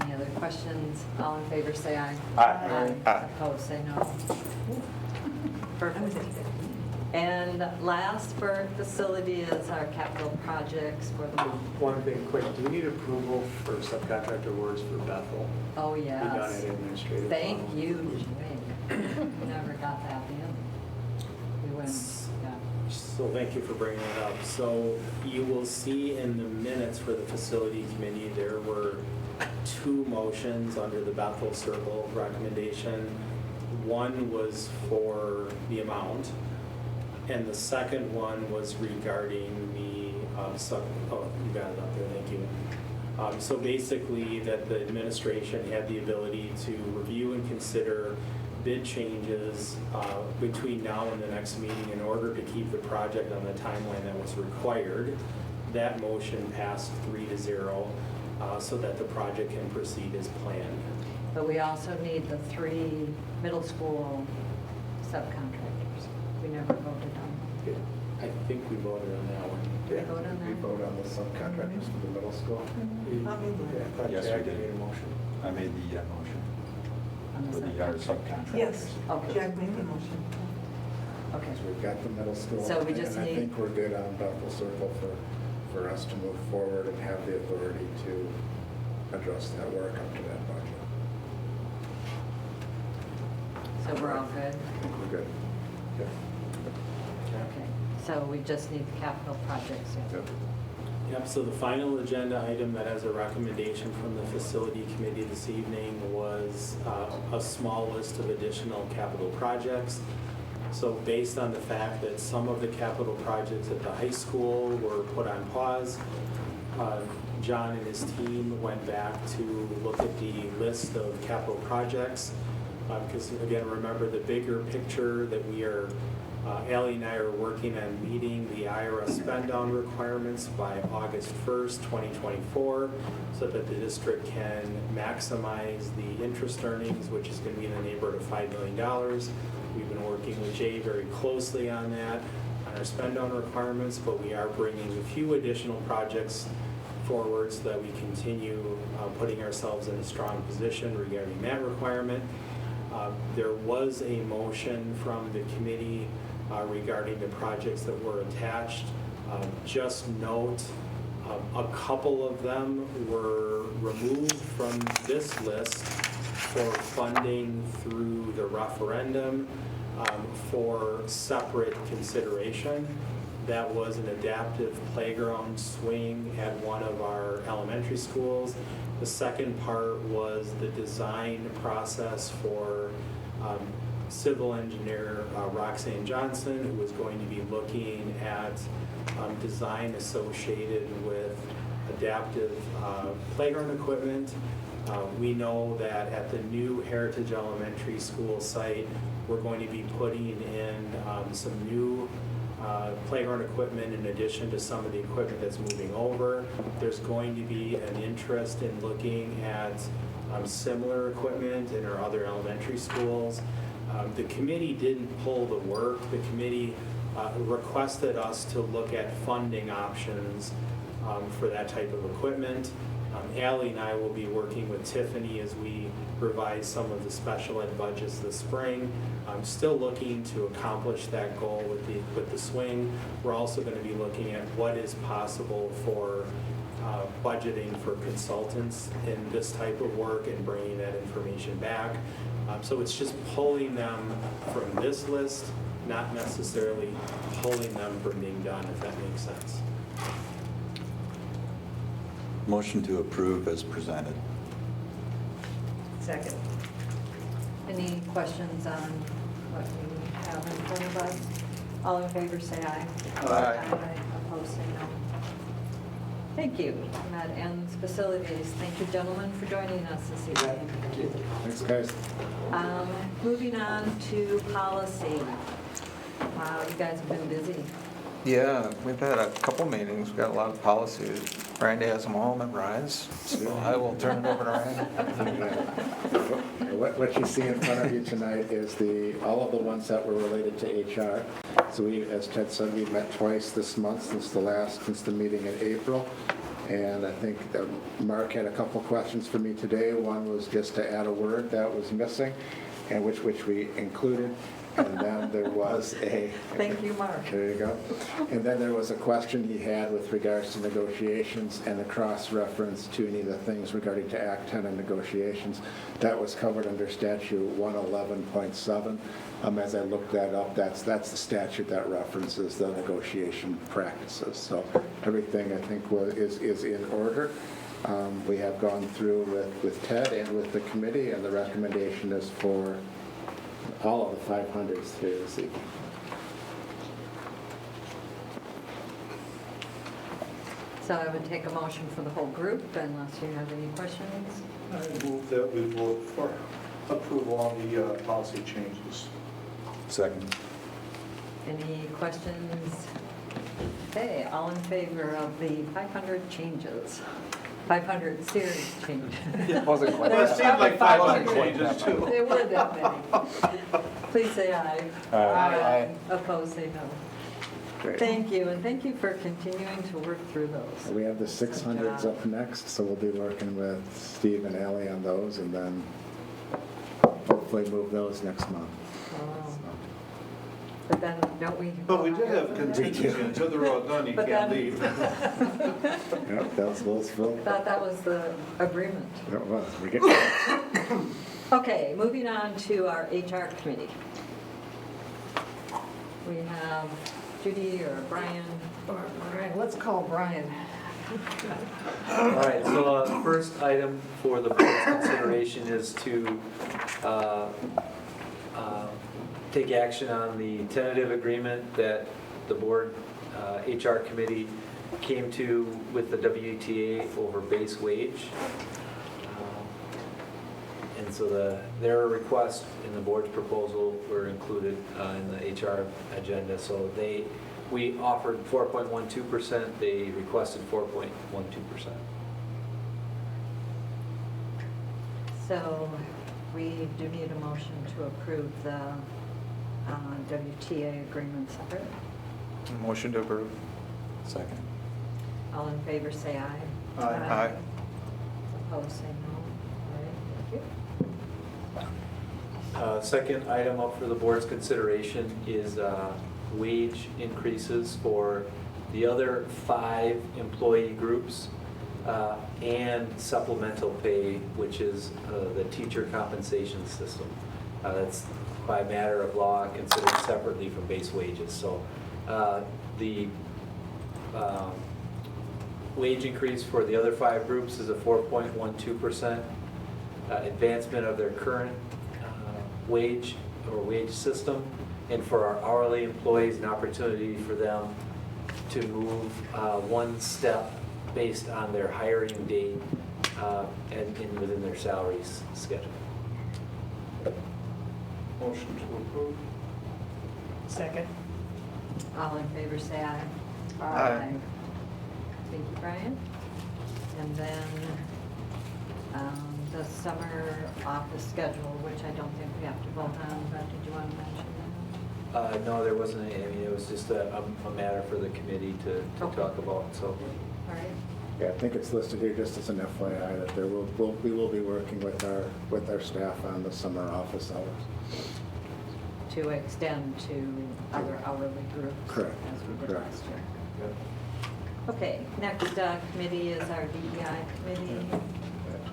Any other questions? All in favor, say aye.
Aye. Aye.
Opposed, say no. Perfect. And last for facility is our capital projects for the month.
One thing quick, do we need approval for subcontractor awards for Bethel?
Oh,
Be done at
yes.
administrative.
Thank
level.
you, Jane. Never got that in. We went, yeah.
So thank you for bringing it up. So you will see in the minutes for the facility committee, there were 2 motions under the Bethel Circle recommendation. One was for the amount, and the second one was regarding the you got it up there, thank you. So basically that the administration had the ability to review and consider bid changes between now and the next meeting in order to keep the project on the timeline that was required. That motion passed 3-0 so that the project can proceed as planned.
But we also need the 3 middle school subcontractors. We never voted on.
I think we voted on that one.
Did we vote on
We
that?
vote on the subcontractors for the middle school.
I thought
Yes,
Jack
we did.
made a motion.
I made the motion
On the
for the subcontractors.
Yes.
Okay.
Jack made the motion.
Okay.
So we've got the middle school.
So we just
and
need-
I think we're good on Bethel Circle for us to move forward and have the authority to address that work up to that budget.
So we're all good?
I think we're good. Yep.
Okay. So we just need the capital projects. Yeah.
Yep.
Yep, so the final agenda item that has a recommendation from the facility committee this evening was a small list of additional capital projects. So based on the fact that some of the capital projects at the high school were put on pause, John and his team went back to look at the list of capital projects. Because again, remember the bigger picture that we are, Ally and I are working on meeting the IRS spend down requirements by August 1st, 2024, so that the district can maximize the interest earnings, which is going to be in the neighborhood of $5 million. We've been working with Jay very closely on that, on our spend down requirements, but we are bringing a few additional projects forward so that we continue putting ourselves in a strong position regarding that requirement. There was a motion from the committee regarding the projects that were attached. Just note, a couple of them were removed from this list for funding through the referendum for separate consideration. That was an adaptive playground swing at one of our elementary schools. The second part was the design process for civil engineer Roxanne Johnson, who was going to be looking at design associated with adaptive playground equipment. We know that at the new Heritage Elementary School site, we're going to be putting in some new playground equipment in addition to some of the equipment that's moving over. There's going to be an interest in looking at similar equipment in our other elementary schools. The committee didn't pull the work. The committee requested us to look at funding options for that type of equipment. Ally and I will be working with Tiffany as we revise some of the special ed budgets this spring. I'm still looking to accomplish that goal with the swing. We're also going to be looking at what is possible for budgeting for consultants in this type of work and bringing that information back. So it's just pulling them from this list, not necessarily pulling them from being done, if that makes sense.
Motion to approve as presented.
Second.
Any questions on what we have in front of us? All in favor, say aye.
Aye.
Opposed, say no. Thank you. That ends facilities. Thank you, gentlemen, for joining us this evening.
Thank you. Thanks, guys.
Moving on to policy. Wow, you guys have been busy.
Yeah, we've had a couple meetings, we've got a lot of policies. Randy has them all memorized, so I will turn it over to Randy.
What you see in front of you tonight is all of the ones that were related to HR. So we, as Ted said, we met twice this month since the meeting in April. And I think Mark had a couple questions for me today. One was just to add a word that was missing, and which we included. And then there was
Thank you, Mark.
There you go. And then there was a question he had with regards to negotiations and a cross-reference to any of the things regarding to Act 10 and negotiations. That was covered under statute 111.7. As I looked that up, that's the statute that references the negotiation practices. So everything, I think, is in order. We have gone through with Ted and with the committee, and the recommendation is for all of the 500s here this evening.
So I would take a motion for the whole group unless you have any questions.
I move that we vote for approval on the policy changes.
Second.
Any questions? Okay, all in favor of the 500 changes? 500 series changes.
It wasn't quite
Well, it
that.
seemed like 500 changes too.
There were that many. Please say aye.
Aye.
Opposed, say no.
Great.
Thank you, and thank you for continuing to work through those.
We have the 600s up next, so we'll be working with Steve and Ally on those, and then hopefully move those next month.
Oh. But then, don't we?
But we did have contingency until they're all done, you
But
can't
then-
leave.
Yep, that was Louisville.
Thought that was the agreement.
That was. We get
Okay, moving on to our HR committee. We have Judy or Brian.
Or, let's call Brian.
All right, so the first item for the board's consideration is to take action on the tentative agreement that the board HR committee came to with the WTA over base wage. And so their request in the board's proposal were included in the HR agenda. So we offered 4.12%, they requested 4.12%.
So we do need a motion to approve the WTA agreement separate.
Motion to approve.
Second.
All in favor, say aye.
Aye.
Opposed, say no. All right, thank you.
Second item up for the board's consideration is wage increases for the other 5 employee groups and supplemental pay, which is the teacher compensation system. That's by matter of law considered separately from base wages. So the wage increase for the other 5 groups is a 4.12% advancement of their current wage or wage system, and for our hourly employees, an opportunity for them to move one step based on their hiring date and within their salaries schedule.
Motion to approve.
Second.
All in favor, say aye.
Aye.
Thank you, Brian. And then the summer office schedule, which I don't think we have to vote on, but did you want to mention that?
No, there wasn't any, I mean, it was just a matter for the committee to
Okay.
talk about, so.
All right.
Yeah, I think it's listed here just as an FYI that we will be working with our staff on the summer office hours.
To extend to other hourly groups.
Correct.
As we did
Correct.
last year. Okay, next committee is our DEI committee.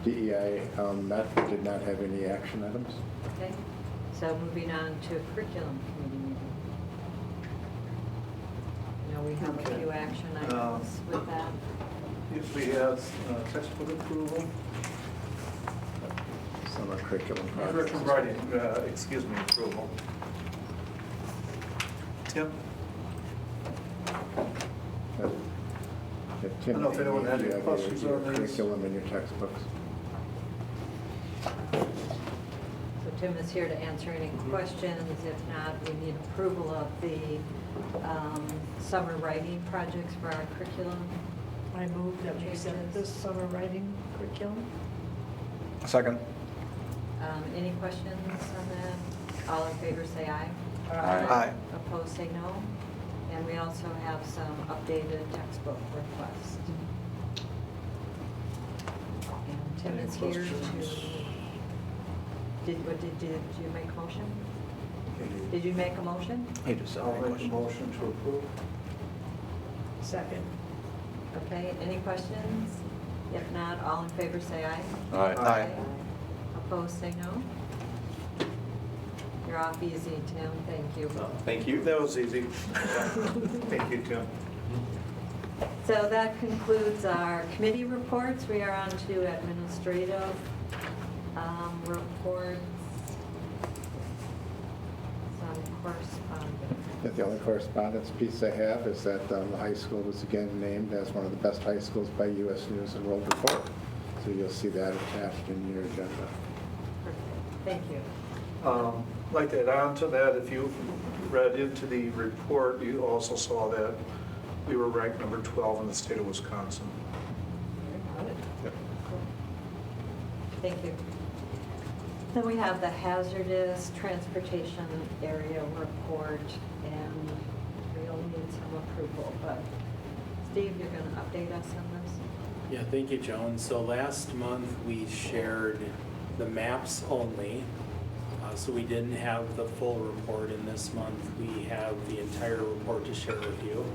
DEI, that did not have any action items.
Okay, so moving on to curriculum committee meeting. Now we have a few action items with that.
If we have textbook approval.
Summer curriculum projects.
Curriculum writing, excuse me, approval. Tim?
Tim,
I don't know if anyone had
do you
any
have
questions
your
on these.
curriculum in your textbooks?
So Tim is here to answer any questions. If not, we need approval of the summer writing projects for our curriculum.
I move that we accept this summer writing curriculum.
Second.
Any questions on that? All in favor say aye.
Aye.
Opposed say no. And we also have some updated textbook requests. And Tim is here to, did you make a motion? Did you make a motion?
He just said
I'll
any
make a
questions.
motion to approve.
Second.
Okay, any questions? If not, all in favor say aye.
Aye.
Opposed say no. You're off easy, Tim, thank you.
Thank you. That was easy. Thank you, Tim.
So that concludes our committee reports. We are on to administrative reports. Some correspondence.
Yeah, the only correspondence piece I have is that the high school was again named as one of the best high schools by U.S. News and World Report. So you'll see that attached in your agenda.
Perfect, thank you.
I'd like to add on to that, if you read into the report, you also saw that we were ranked number 12 in the state of Wisconsin.
Yep.
Thank you. Then we have the hazardous transportation area report, and we'll need some approval, but Steve, you're going to update us on this?
Yeah, thank you, Joan. So last month, we shared the maps only. So we didn't have the full report, and this month we have the entire report to share with you.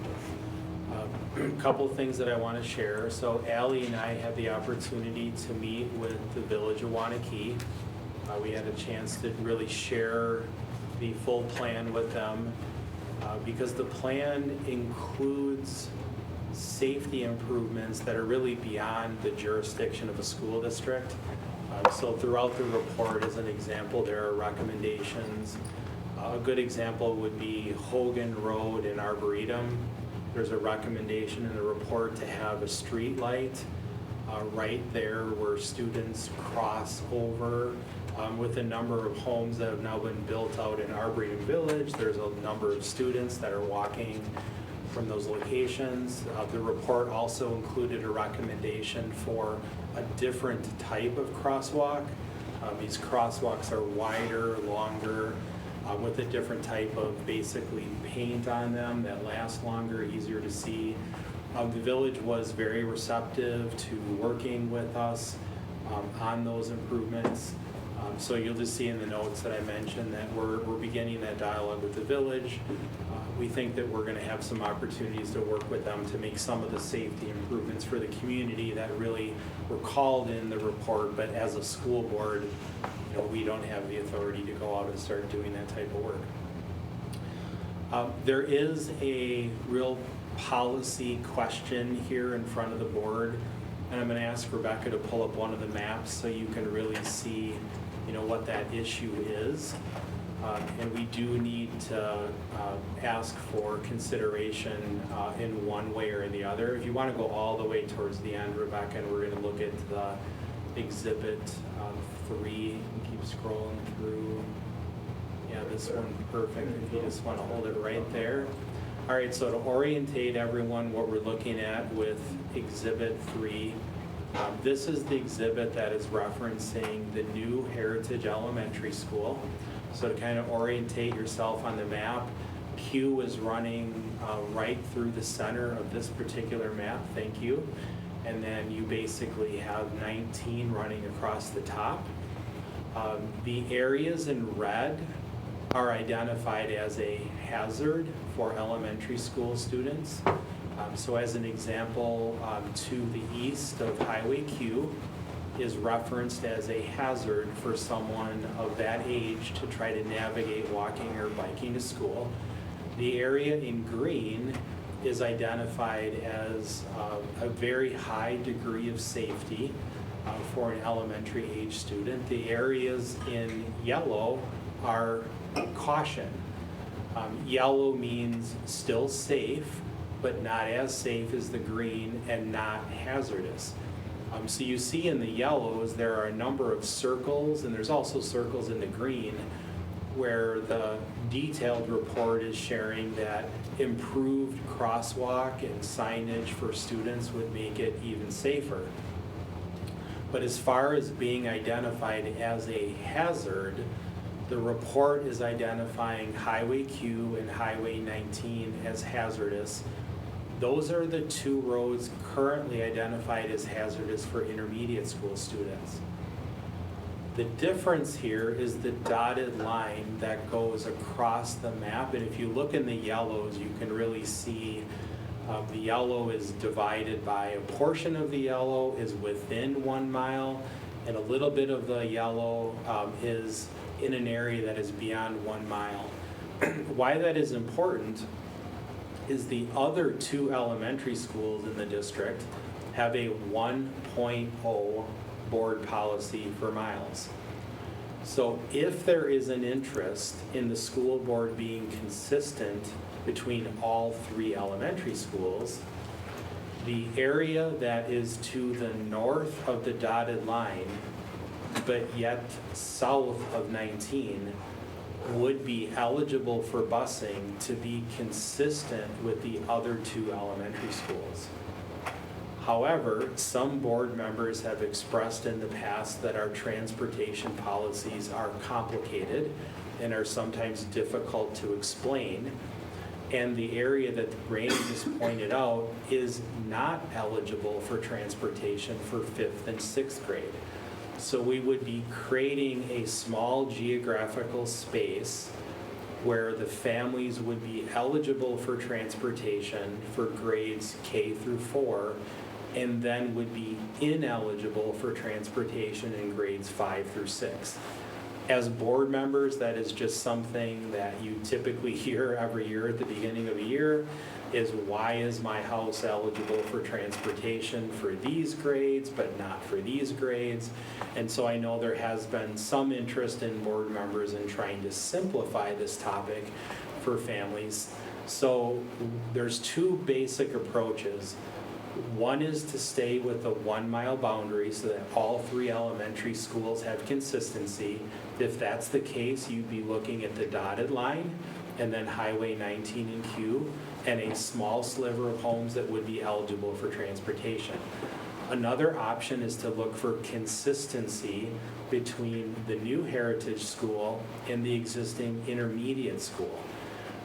A couple of things that I want to share. So Allie and I had the opportunity to meet with the village of Waunakee. We had a chance to really share the full plan with them because the plan includes safety improvements that are really beyond the jurisdiction of a school district. So throughout the report, as an example, there are recommendations. A good example would be Hogan Road in Arboretum. There's a recommendation in the report to have a street light right there where students cross over. With a number of homes that have now been built out in Arboretum Village, there's a number of students that are walking from those locations. The report also included a recommendation for a different type of crosswalk. These crosswalks are wider, longer, with a different type of basically paint on them that lasts longer, easier to see. The village was very receptive to working with us on those improvements. So you'll just see in the notes that I mentioned that we're beginning that dialogue with the village. We think that we're going to have some opportunities to work with them to make some of the safety improvements for the community that really were called in the report, but as a school board, we don't have the authority to go out and start doing that type of work. There is a real policy question here in front of the board, and I'm going to ask Rebecca to pull up one of the maps so you can really see what that issue is. And we do need to ask for consideration in one way or the other. If you want to go all the way towards the end, Rebecca, and we're going to look at the exhibit 3 and keep scrolling through. Yeah, this one, perfect. If you just want to hold it right there. All right, so to orientate everyone, what we're looking at with exhibit 3, this is the exhibit that is referencing the new Heritage Elementary School. So to kind of orientate yourself on the map, Q is running right through the center of this particular map, thank you.
and then you basically have 19 running across the top. The areas in red are identified as a hazard for elementary school students. So as an example, to the east of Highway Q is referenced as a hazard for someone of that age to try to navigate walking or biking to school. The area in green is identified as a very high degree of safety for an elementary age student. The areas in yellow are caution. Yellow means still safe, but not as safe as the green and not hazardous. So you see in the yellows, there are a number of circles, and there's also circles in the green, where the detailed report is sharing that improved crosswalk and signage for students would make it even safer. But as far as being identified as a hazard, the report is identifying Highway Q and Highway 19 as hazardous. Those are the two roads currently identified as hazardous for intermediate school students. The difference here is the dotted line that goes across the map, and if you look in the yellows, you can really see the yellow is divided by a portion of the yellow is within 1 mile, and a little bit of the yellow is in an area that is beyond 1 mile. Why that is important is the other two elementary schools in the district have a 1.0 board policy for miles. So if there is an interest in the school board being consistent between all three elementary schools, the area that is to the north of the dotted line, but yet south of 19, would be eligible for busing to be consistent with the other two elementary schools. However, some board members have expressed in the past that our transportation policies are complicated and are sometimes difficult to explain. And the area that Randy just pointed out is not eligible for transportation for 5th and 6th grade. So we would be creating a small geographical space where the families would be eligible for transportation for grades K through 4, and then would be ineligible for transportation in grades 5 through 6. As board members, that is just something that you typically hear every year at the beginning of a year, is why is my house eligible for transportation for these grades but not for these grades? And so I know there has been some interest in board members in trying to simplify this topic for families. So there's two basic approaches. One is to stay with the 1 mile boundary so that all three elementary schools have consistency. If that's the case, you'd be looking at the dotted line and then Highway 19 and Q, and a small sliver of homes that would be eligible for transportation. Another option is to look for consistency between the new heritage school and the existing intermediate school.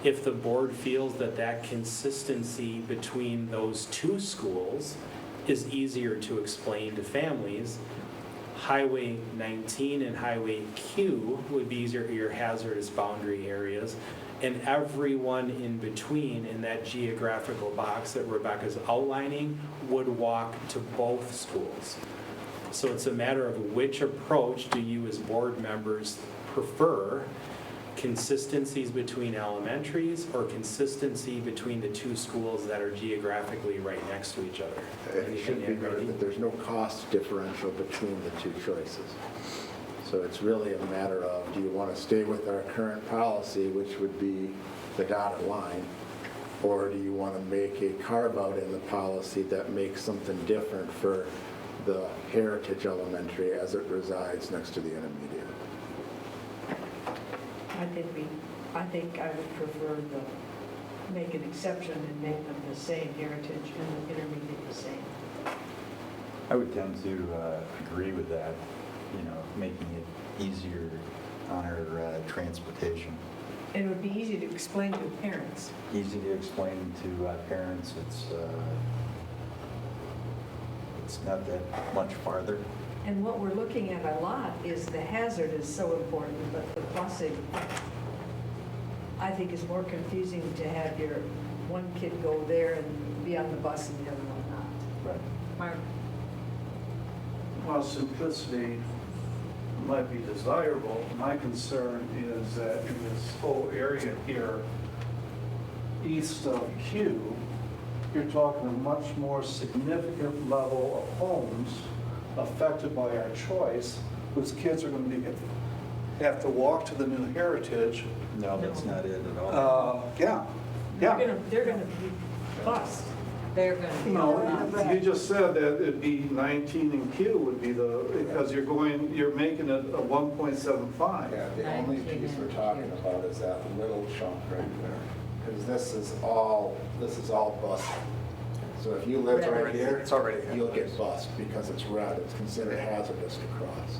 If the board feels that that consistency between those two schools is easier to explain to families, Highway 19 and Highway Q would be your hazardous boundary areas, and everyone in between in that geographical box that Rebecca's outlining would walk to both schools. So it's a matter of which approach do you as board members prefer, consistencies between elementaries or consistency between the two schools that are geographically right next to each other.
It should be noted that there's no cost differential between the two choices. So it's really a matter of, do you want to stay with our current policy, which would be the dotted line, or do you want to make a carve-out in the policy that makes something different for the Heritage Elementary as it resides next to the intermediate?
I think I would prefer to make an exception and make them the same, Heritage and the intermediate the same.
I would tend to agree with that, making it easier on our transportation.
And it would be easy to explain to parents.
Easy to explain to parents. It's It's not that much farther.
And what we're looking at a lot is the hazard is so important, but the busing, I think, is more confusing to have your one kid go there and be on the bus and the other one not.
Right.
Mark?
While simplicity might be desirable, my concern is that in this whole area here, east of Q, you're talking a much more significant level of homes affected by our choice, whose kids are going to have to walk to the new Heritage.
No, that's not it at all.
Yeah.
They're gonna be bused.
They're going to be.
No, you just said that it'd be 19 in Q would be because you're making it a 1.75.
Yeah, the only piece we're talking about is that little chunk right there. Because this is all bused. So if you live right here,
It's already.
you'll get bused because it's red. It's considered hazardous to cross.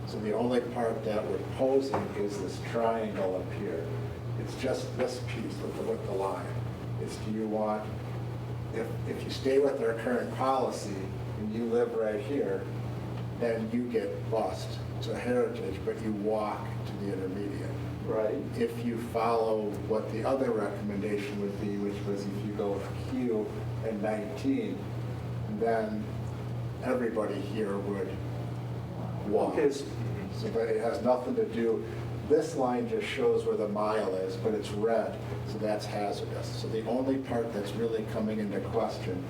So the only part that we're posing is this triangle up here. It's just this piece with the line. It's do you want, if you stay with our current policy and you live right here, then you get bused to Heritage, but you walk to the intermediate.
Right.
If you follow what the other recommendation would be, which was if you go with Q and 19, then everybody here would walk.
Okay.
So, but it has nothing to do, this line just shows where the mile is, but it's red, so that's hazardous. So the only part that's really coming into question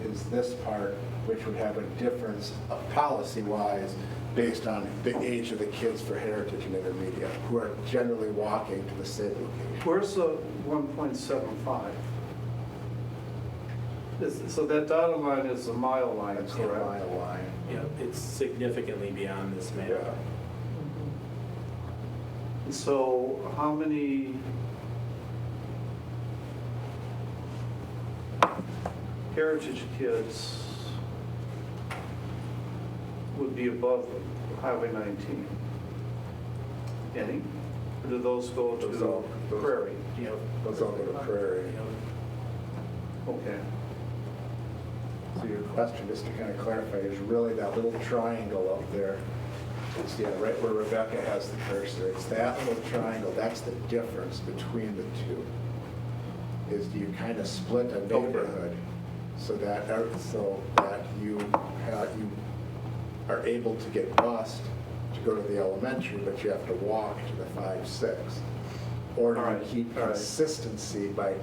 is this part, which would have a difference policy-wise based on the age of the kids for Heritage and Intermediate, who are generally walking to the same location.
Where's the 1.75? So that dotted line is the mile line,
That's the
correct?
mile line.
Yeah, it's significantly beyond this map.
Yeah.
So how many Heritage kids would be above Highway 19? Any? Or do those go to Prairie?
Those all go to Prairie.
Okay.
So your question, just to kind of clarify, is really that little triangle up there. It's, yeah, right where Rebecca has the cursor. It's that little triangle, that's the difference between the two. Is you kind of split a neighborhood so that you are able to get bused to go to the elementary, but you have to walk to the 5-6. Or do you keep consistency by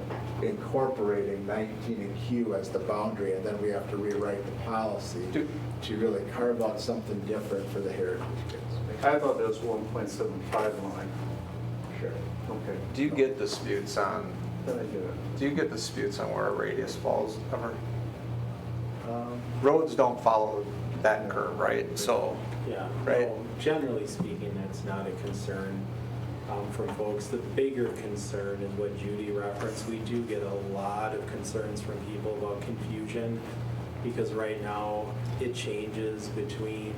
incorporating 19 and Q as the boundary, and then we have to rewrite the policy to really carve out something different for the Heritage kids.
I thought that was 1.75 line.
Sure.
Okay.
Do you get disputes on,
Then I get it.
do you get disputes on where a radius falls ever? Roads don't follow that curve, right? So,
Yeah,
right?
no, generally speaking, that's not a concern from folks. The bigger concern is what Judy referenced. We do get a lot of concerns from people about confusion because right now it changes between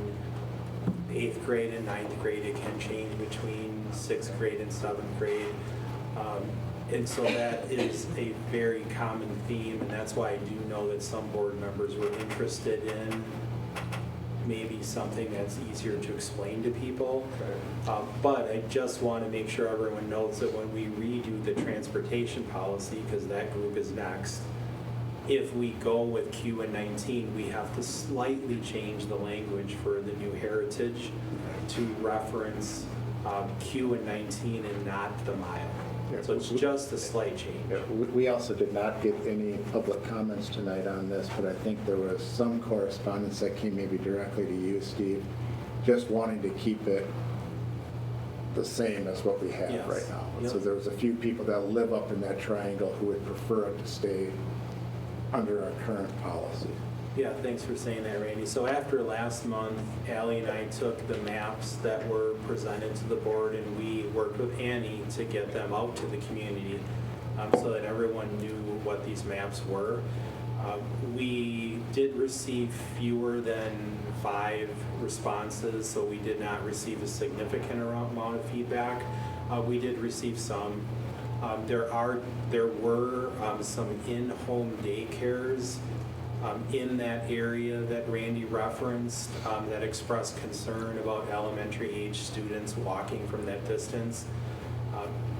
8th grade and 9th grade. It can change between 6th grade and 7th grade. And so that is a very common theme, and that's why I do know that some board members were interested in maybe something that's easier to explain to people. But I just want to make sure everyone knows that when we redo the transportation policy, because that group is next, if we go with Q and 19, we have to slightly change the language for the new Heritage to reference Q and 19 and not the mile. So it's just a slight change.
We also did not get any public comments tonight on this, but I think there was some correspondence that came maybe directly to you, Steve, just wanting to keep it the same as what we have
Yes.
right now.
Yep.
So there was a few people that live up in that triangle who would prefer it to stay under our current policy.
Yeah, thanks for saying that, Randy. So after last month, Allie and I took the maps that were presented to the board and we worked with Annie to get them out to the community so that everyone knew what these maps were. We did receive fewer than 5 responses, so we did not receive a significant amount of feedback. We did receive some. There were some in-home daycares in that area that Randy referenced that expressed concern about elementary age students walking from that distance.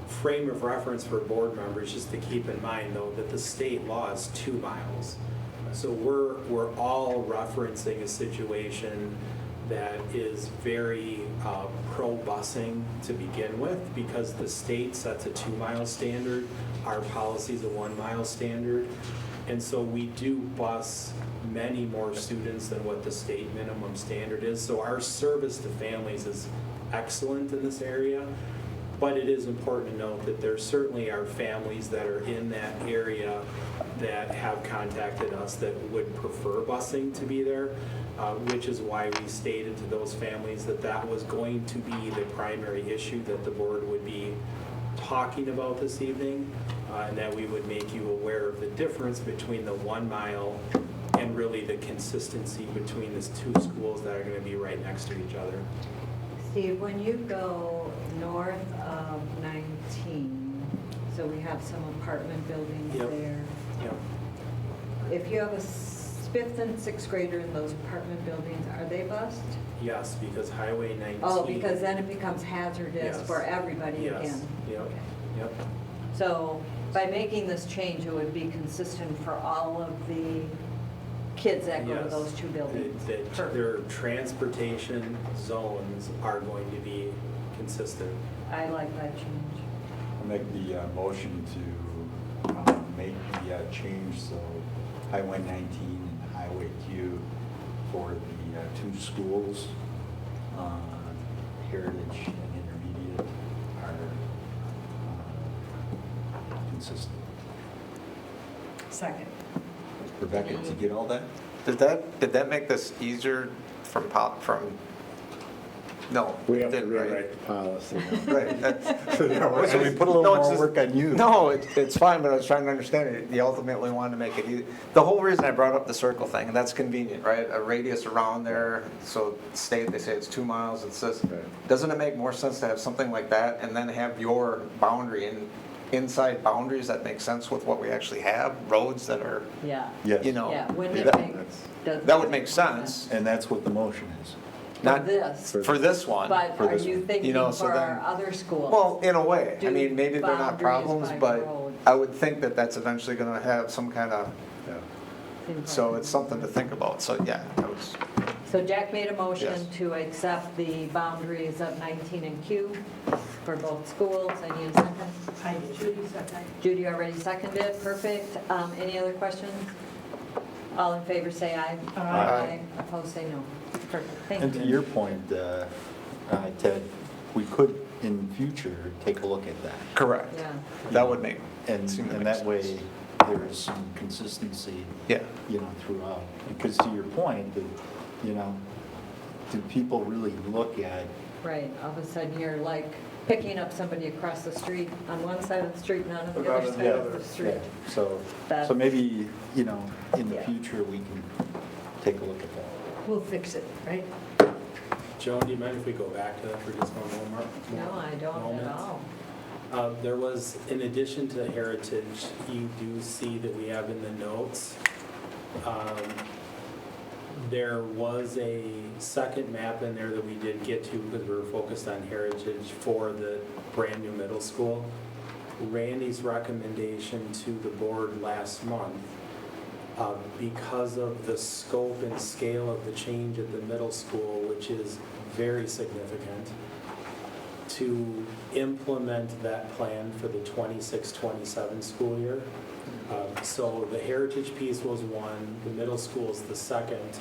Frame of reference for board members, just to keep in mind though, that the state law is 2 miles. So we're all referencing a situation that is very pro-busing to begin with, because the state sets a 2-mile standard, our policy's a 1-mile standard, and so we do bus many more students than what the state minimum standard is. So our service to families is excellent in this area, but it is important to note that there certainly are families that are in that area that have contacted us that would prefer busing to be there, which is why we stated to those families that that was going to be the primary issue that the board would be talking about this evening, and that we would make you aware of the difference between the 1 mile and really the consistency between these 2 schools that are going to be right next to each other.
Steve, when you go north of 19, so we have some apartment buildings
Yep.
there.
Yep.
If you have a 5th and 6th grader in those apartment buildings, are they bused?
Yes, because Highway 19.
Oh, because then it becomes hazardous
Yes.
for everybody
Yes.
again.
Yep, yep.
So by making this change, it would be consistent for all of the kids that go to
Yes.
those 2 buildings.
That their transportation zones are going to be consistent.
I like that change.
I'll make the motion to make the change so Highway 19 and Highway Q for the 2 schools, Heritage and Intermediate, are consistent.
Second.
Rebecca, did you get all that?
Did that make this easier from no.
We have
it
to
didn't, right?
rewrite the policy.
Right.
So we put a little
No, it's
more
just-
work on you.
No, it's fine, but I was trying to understand it. You ultimately wanted to make it easy. The whole reason I brought up the circle thing, and that's convenient, right? A radius around there, so state, they say it's 2 miles, it's this. Doesn't it make more sense to have something like that and then have your boundary and inside boundaries that make sense with what we actually have? Roads that are,
Yeah.
Yes.
you know.
Yeah, wouldn't it
That-
make, doesn't
That would
it
make
more
sense.
And that's what the motion is.
Not
this.
for this one.
But
For
are
this
you
one.
thinking
You know, so
for
then-
our other schools?
Well, in a way. I
Do
mean, maybe they're not
boundaries
problems,
by
but
road.
I would think that that's eventually gonna have some kind of, so it's something to think about. So, yeah, I was,
So Jack made a motion
Yes.
to accept the boundaries of 19 and Q for both schools. I need a second.
I did. Judy second.
Judy already seconded, perfect. Any other questions? All in favor say aye.
Aye.
Opposed say no. Perfect, thank
And to
you.
your point, Ted, we could in future take a look at that.
correct.
Yeah,
That would make,
And
seem to
and
make
that way,
sense.
there is some consistency,
Yeah.
you know, throughout. Because to your point, you know, do people really look at,
right. All of a sudden you're like picking up somebody across the street on one side of the street and on the other side of the street.
yeah, so
That-
maybe, you know, in the
Yeah.
future, we can take a look at that.
We'll fix it, right?
Joan, do you mind if we go back to that for just one moment?
No, I don't
moment?
at all.
There was, in addition to Heritage, you do see that we have in the notes, there was a second map in there that we did get to because we were focused on Heritage for the brand new middle school. Randy's recommendation to the board last month, because of the scope and scale of the change at the middle school, which is very significant, to implement that plan for the 26-27 school year. So the Heritage piece was one, the middle school is the second.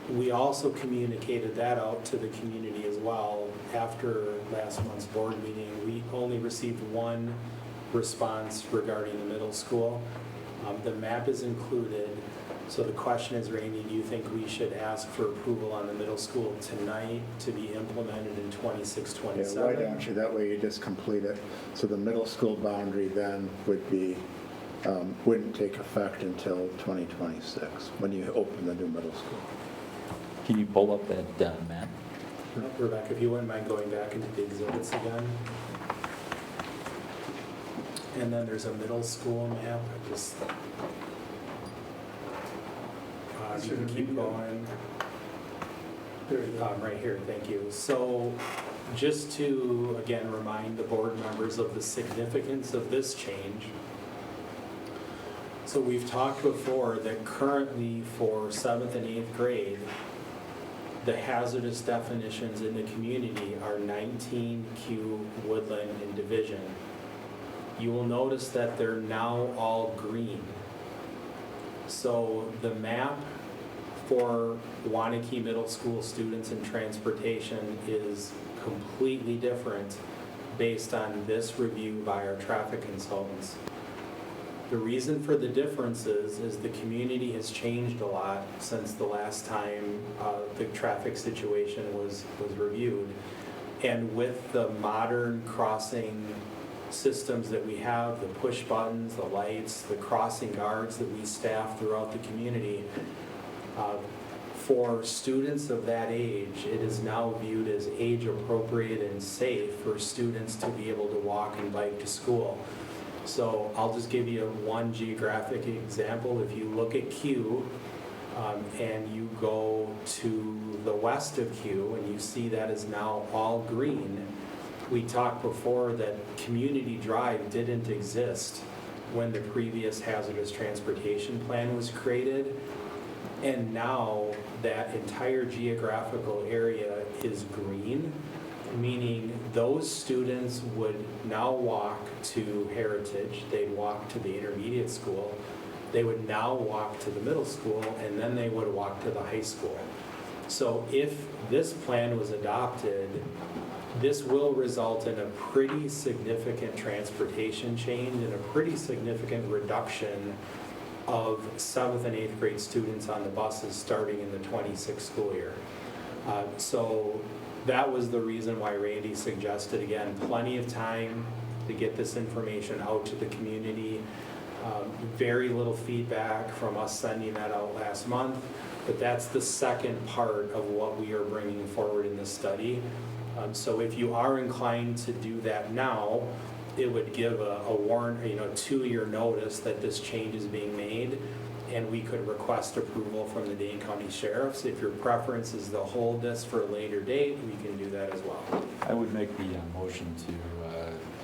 We also communicated that out to the community as well. After last month's board meeting, we only received one response regarding the middle school. The map is included. So the question is, Randy, do you think we should ask for approval on the middle school tonight to be implemented in 26-27?
Yeah, why don't you, that way you just complete it. So the middle school boundary then would be, wouldn't take effect until 2026, when you open the new middle school.
Can you pull up that map?
Rebecca, if you wouldn't mind going back into the exhibits again. And then there's a middle school map. You can keep going. Right here, thank you. So just to, again, remind the board members of the significance of this change. So we've talked before that currently for 7th and 8th grade, the hazardous definitions in the community are 19Q, woodland, and division. You will notice that they're now all green. So the map for Waunakee Middle School students in transportation is completely different based on this review by our traffic consultants. The reason for the differences is the community has changed a lot since the last time the traffic situation was reviewed. And with the modern crossing systems that we have, the push buttons, the lights, the crossing guards that we staff throughout the community, for students of that age, it is now viewed as age appropriate and safe for students to be able to walk and bike to school. So I'll just give you one geographic example. If you look at Q and you go to the west of Q and you see that is now all green, we talked before that Community Drive didn't exist when the previous hazardous transportation plan was created. And now that entire geographical area is green, meaning those students would now walk to Heritage, they'd walk to the intermediate school, they would now walk to the middle school, and then they would walk to the high school. So if this plan was adopted, this will result in a pretty significant transportation change and a pretty significant reduction of 7th and 8th grade students on the buses starting in the 26th school year. So that was the reason why Randy suggested, again, plenty of time to get this information out to the community. Very little feedback from us sending that out last month, but that's the second part of what we are bringing forward in this study. So if you are inclined to do that now, it would give a warrant, 2-year notice that this change is being made, and we could request approval from the Dane County Sheriffs. If your preference is to hold this for a later date, we can do that as well.
I would make the motion to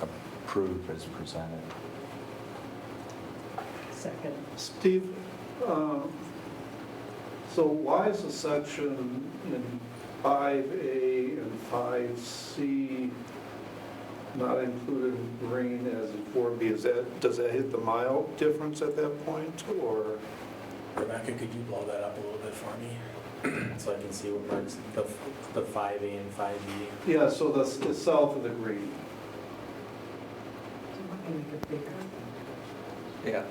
approve as presented.
Second.
Steve, so why is the section in 5A and 5C not included in green as in 4B? Does that hit the mile difference at that point, or?
Rebecca, could you blow that up a little bit for me? So I can see what marks the 5A and 5B.
Yeah, so the south of the green.
Yeah.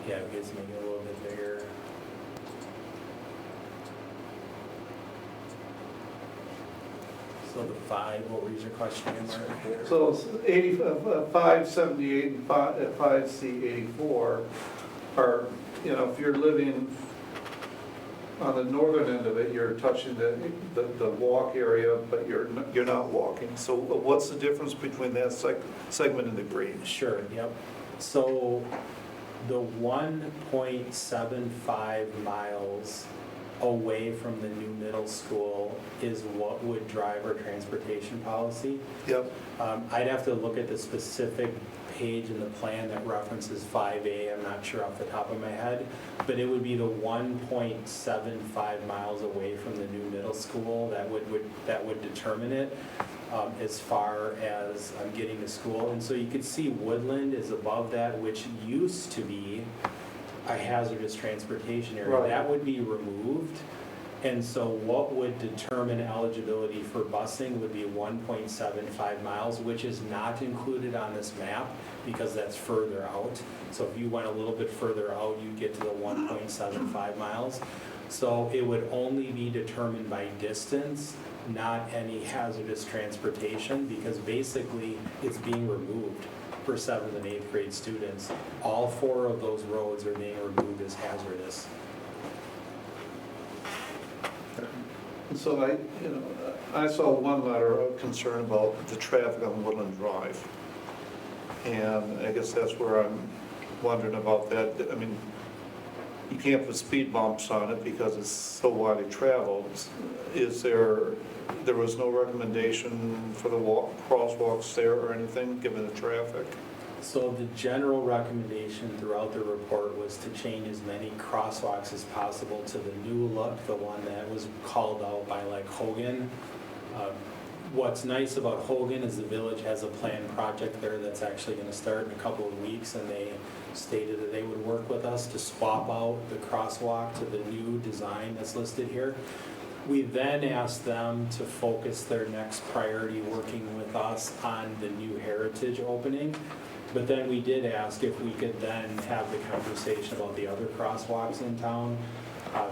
Yeah, it gets maybe a little bit bigger. So the 5, what was your question again, Mark?
So 578 and 5C 84 are, if you're living on the northern end of it, you're touching the walk area, but you're not walking. So what's the difference between that segment and the green?
Sure, yep. So the 1.75 miles away from the new middle school is what would drive our transportation policy.
Yep.
I'd have to look at the specific page in the plan that references 5A, I'm not sure off the top of my head, but it would be the 1.75 miles away from the new middle school that would determine it as far as getting to school. And so you could see Woodland is above that, which used to be a hazardous transportation area.
Right.
That would be removed. And so what would determine eligibility for busing would be 1.75 miles, which is not included on this map because that's further out. So if you went a little bit further out, you'd get to the 1.75 miles. So it would only be determined by distance, not any hazardous transportation, because basically it's being removed for 7th and 8th grade students. All 4 of those roads are being removed as hazardous.
So I saw one letter of concern about the traffic on Woodland Drive. And I guess that's where I'm wondering about that. I mean, you can't put speed bumps on it because it's so widely traveled. There was no recommendation for the crosswalks there or anything, given the traffic?
So the general recommendation throughout the report was to change as many crosswalks as possible to the new look, the one that was called out by like Hogan. What's nice about Hogan is the village has a planned project there that's actually going to start in a couple of weeks, and they stated that they would work with us to swap out the crosswalk to the new design that's listed here. We then asked them to focus their next priority working with us on the new heritage opening. But then we did ask if we could then have the conversation about the other crosswalks in town,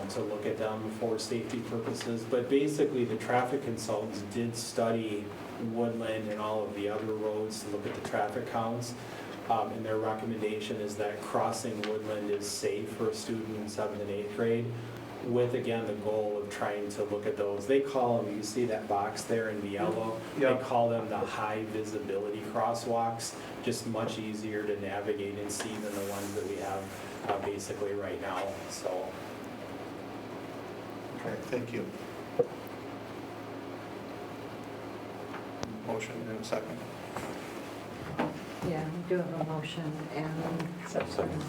to look at them for safety purposes. But basically, the traffic consultants did study Woodland and all of the other roads to look at the traffic counts. And their recommendation is that crossing Woodland is safe for a student in 7th and 8th grade, with, again, the goal of trying to look at those. They call them, you see that box there in the yellow?
Yeah.
They call them the high visibility crosswalks, just much easier to navigate and see than the ones that we have basically right now, so.
Okay, thank you.
Motion in a second.
Yeah, we do have a motion and a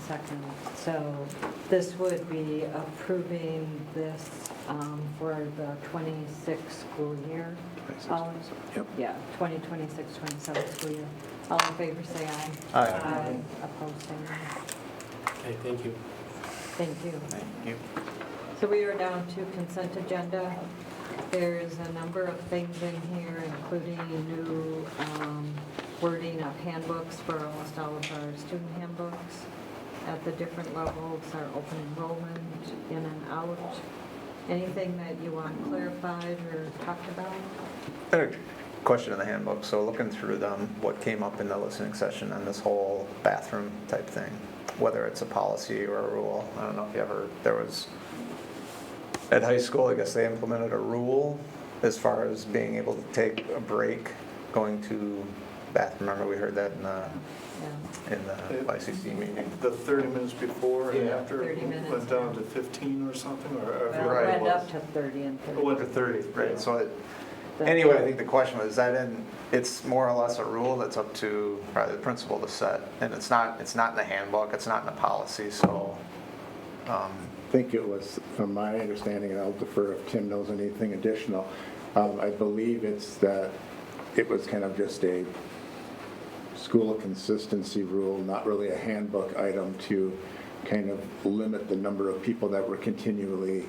second. So this would be approving this for the 26 school year.
Yep.
Yeah, 2026, 27 school year. All in favor, say aye.
Aye.
Opposed, say no.
Okay, thank you.
Thank you.
Thank you.
So we are down to consent agenda. There's a number of things in here, including new wording of handbooks for almost all of our student handbooks at the different levels, our open enrollment, in and out. Anything that you want clarified or talked about?
I had a question in the handbook. So looking through them, what came up in the listening session on this whole bathroom type thing, whether it's a policy or a rule. I don't know if you ever, there was, at high school, I guess they implemented a rule as far as being able to take a break going to bathroom. Remember we heard that in the ICC meeting.
The 30 minutes before and
Yeah.
after
30 minutes,
went down to 15 or something, or
Well,
Right.
it went up to 30 and 30.
It went to 30, right, so anyway, I think the question was, it's more or less a rule that's up to probably the principal to set, and it's not in the handbook, it's not in the policy, so.
I think it was, from my understanding, and I'll defer if Tim knows anything additional, I believe it's that it was kind of just a school consistency rule, not really a handbook item, to kind of limit the number of people that were continually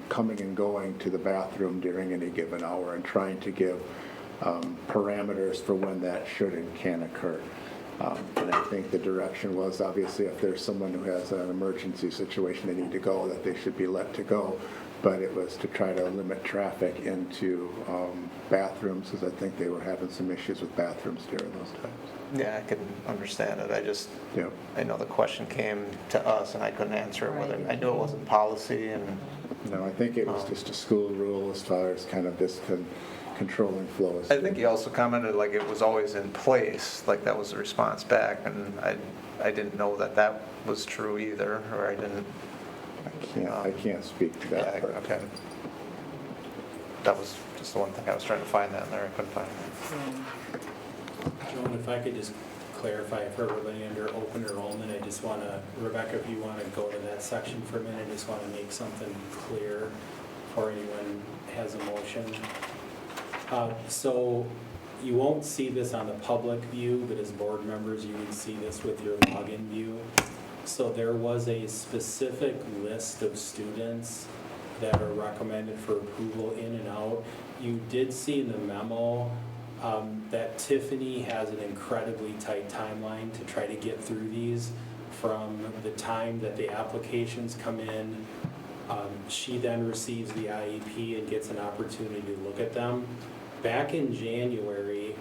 coming and going to the bathroom during any given hour, and trying to give parameters for when that should and can occur. And I think the direction was, obviously, if there's someone who has an emergency situation they need to go, that they should be let to go. But it was to try to limit traffic into bathrooms, because I think they were having some issues with bathrooms during those times.
Yeah, I can understand it,
Yep.
I know the question came to us and I couldn't answer it, whether, I knew it wasn't policy and.
No, I think it was just a school rule as far as kind of this controlling flow.
I think he also commented like it was always in place, like that was the response back, and I didn't know that was true either, or I didn't.
I can't speak to that part.
Okay. That was just the one thing I was trying to find that in there, I couldn't find it.
Joan, if I could just clarify for everybody under open enrollment, I just want to, Rebecca, if you want to go to that section for a minute, I just want to make something clear before anyone has a motion. So you won't see this on the public view, but as board members, you would see this with your login view. So there was a specific list of students that are recommended for approval in and out. You did see in the memo that Tiffany has an incredibly tight timeline to try to get through these from the time that the applications come in. She then receives the IEP and gets an opportunity to look at them. Back in January,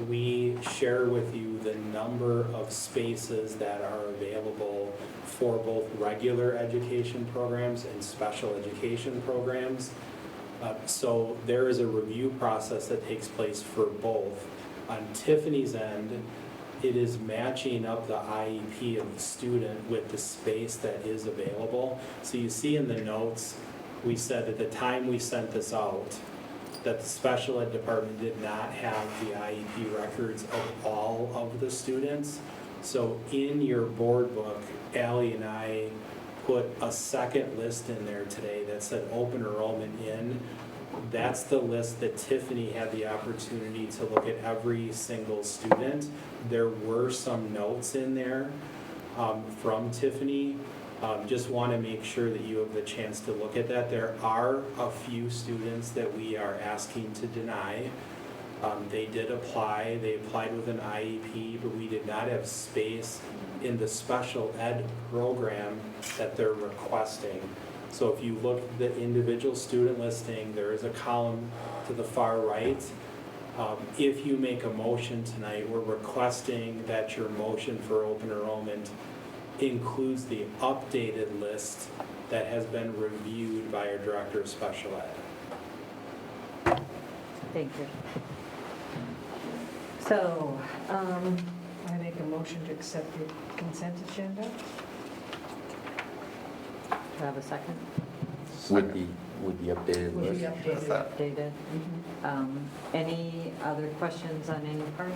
we share with you the number of spaces that are available for both regular education programs and special education programs. So there is a review process that takes place for both. On Tiffany's end,
it is matching up the IEP of the student with the space that is available. So you see in the notes, we said at the time we sent this out, that the special ed department did not have the IEP records of all of the students. So in your board book, Ally and I put a second list in there today that said open enrollment in. That's the list that Tiffany had the opportunity to look at every single student. There were some notes in there from Tiffany. Just want to make sure that you have the chance to look at that. There are a few students that we are asking to deny. They did apply. They applied with an IEP, but we did not have space in the special ed program that they're requesting. So if you look at the individual student listing, there is a column to the far right. If you make a motion tonight, we're requesting that your motion for open enrollment includes the updated list that has been reviewed by our Director of Special Ed.
Thank you. So,
I make a motion to accept the consent agenda.
do I have a second?
With the updated
With
list?
the updated.
Updated. Any other questions on any parts?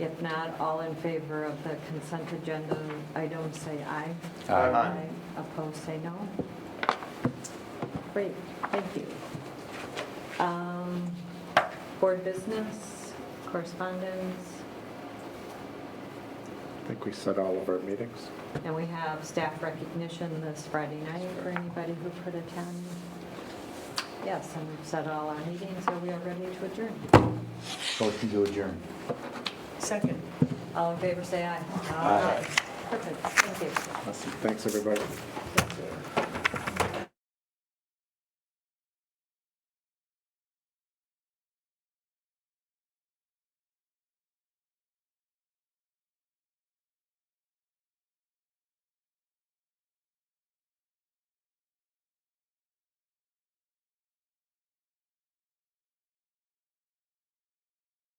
If not, all in favor of the consent agenda items, say aye.
Aye.
Opposed, say no. Great, thank you. Board business, correspondence,
I think we set all of our meetings.
and we have staff recognition this Friday night for anybody who could attend. Yes, and we've set all our meetings, so we are ready to adjourn.
Motion to adjourn.
Second.
All in favor, say aye.
Aye.
Perfect, thank you.
Awesome. Thanks, everybody.
Thank you.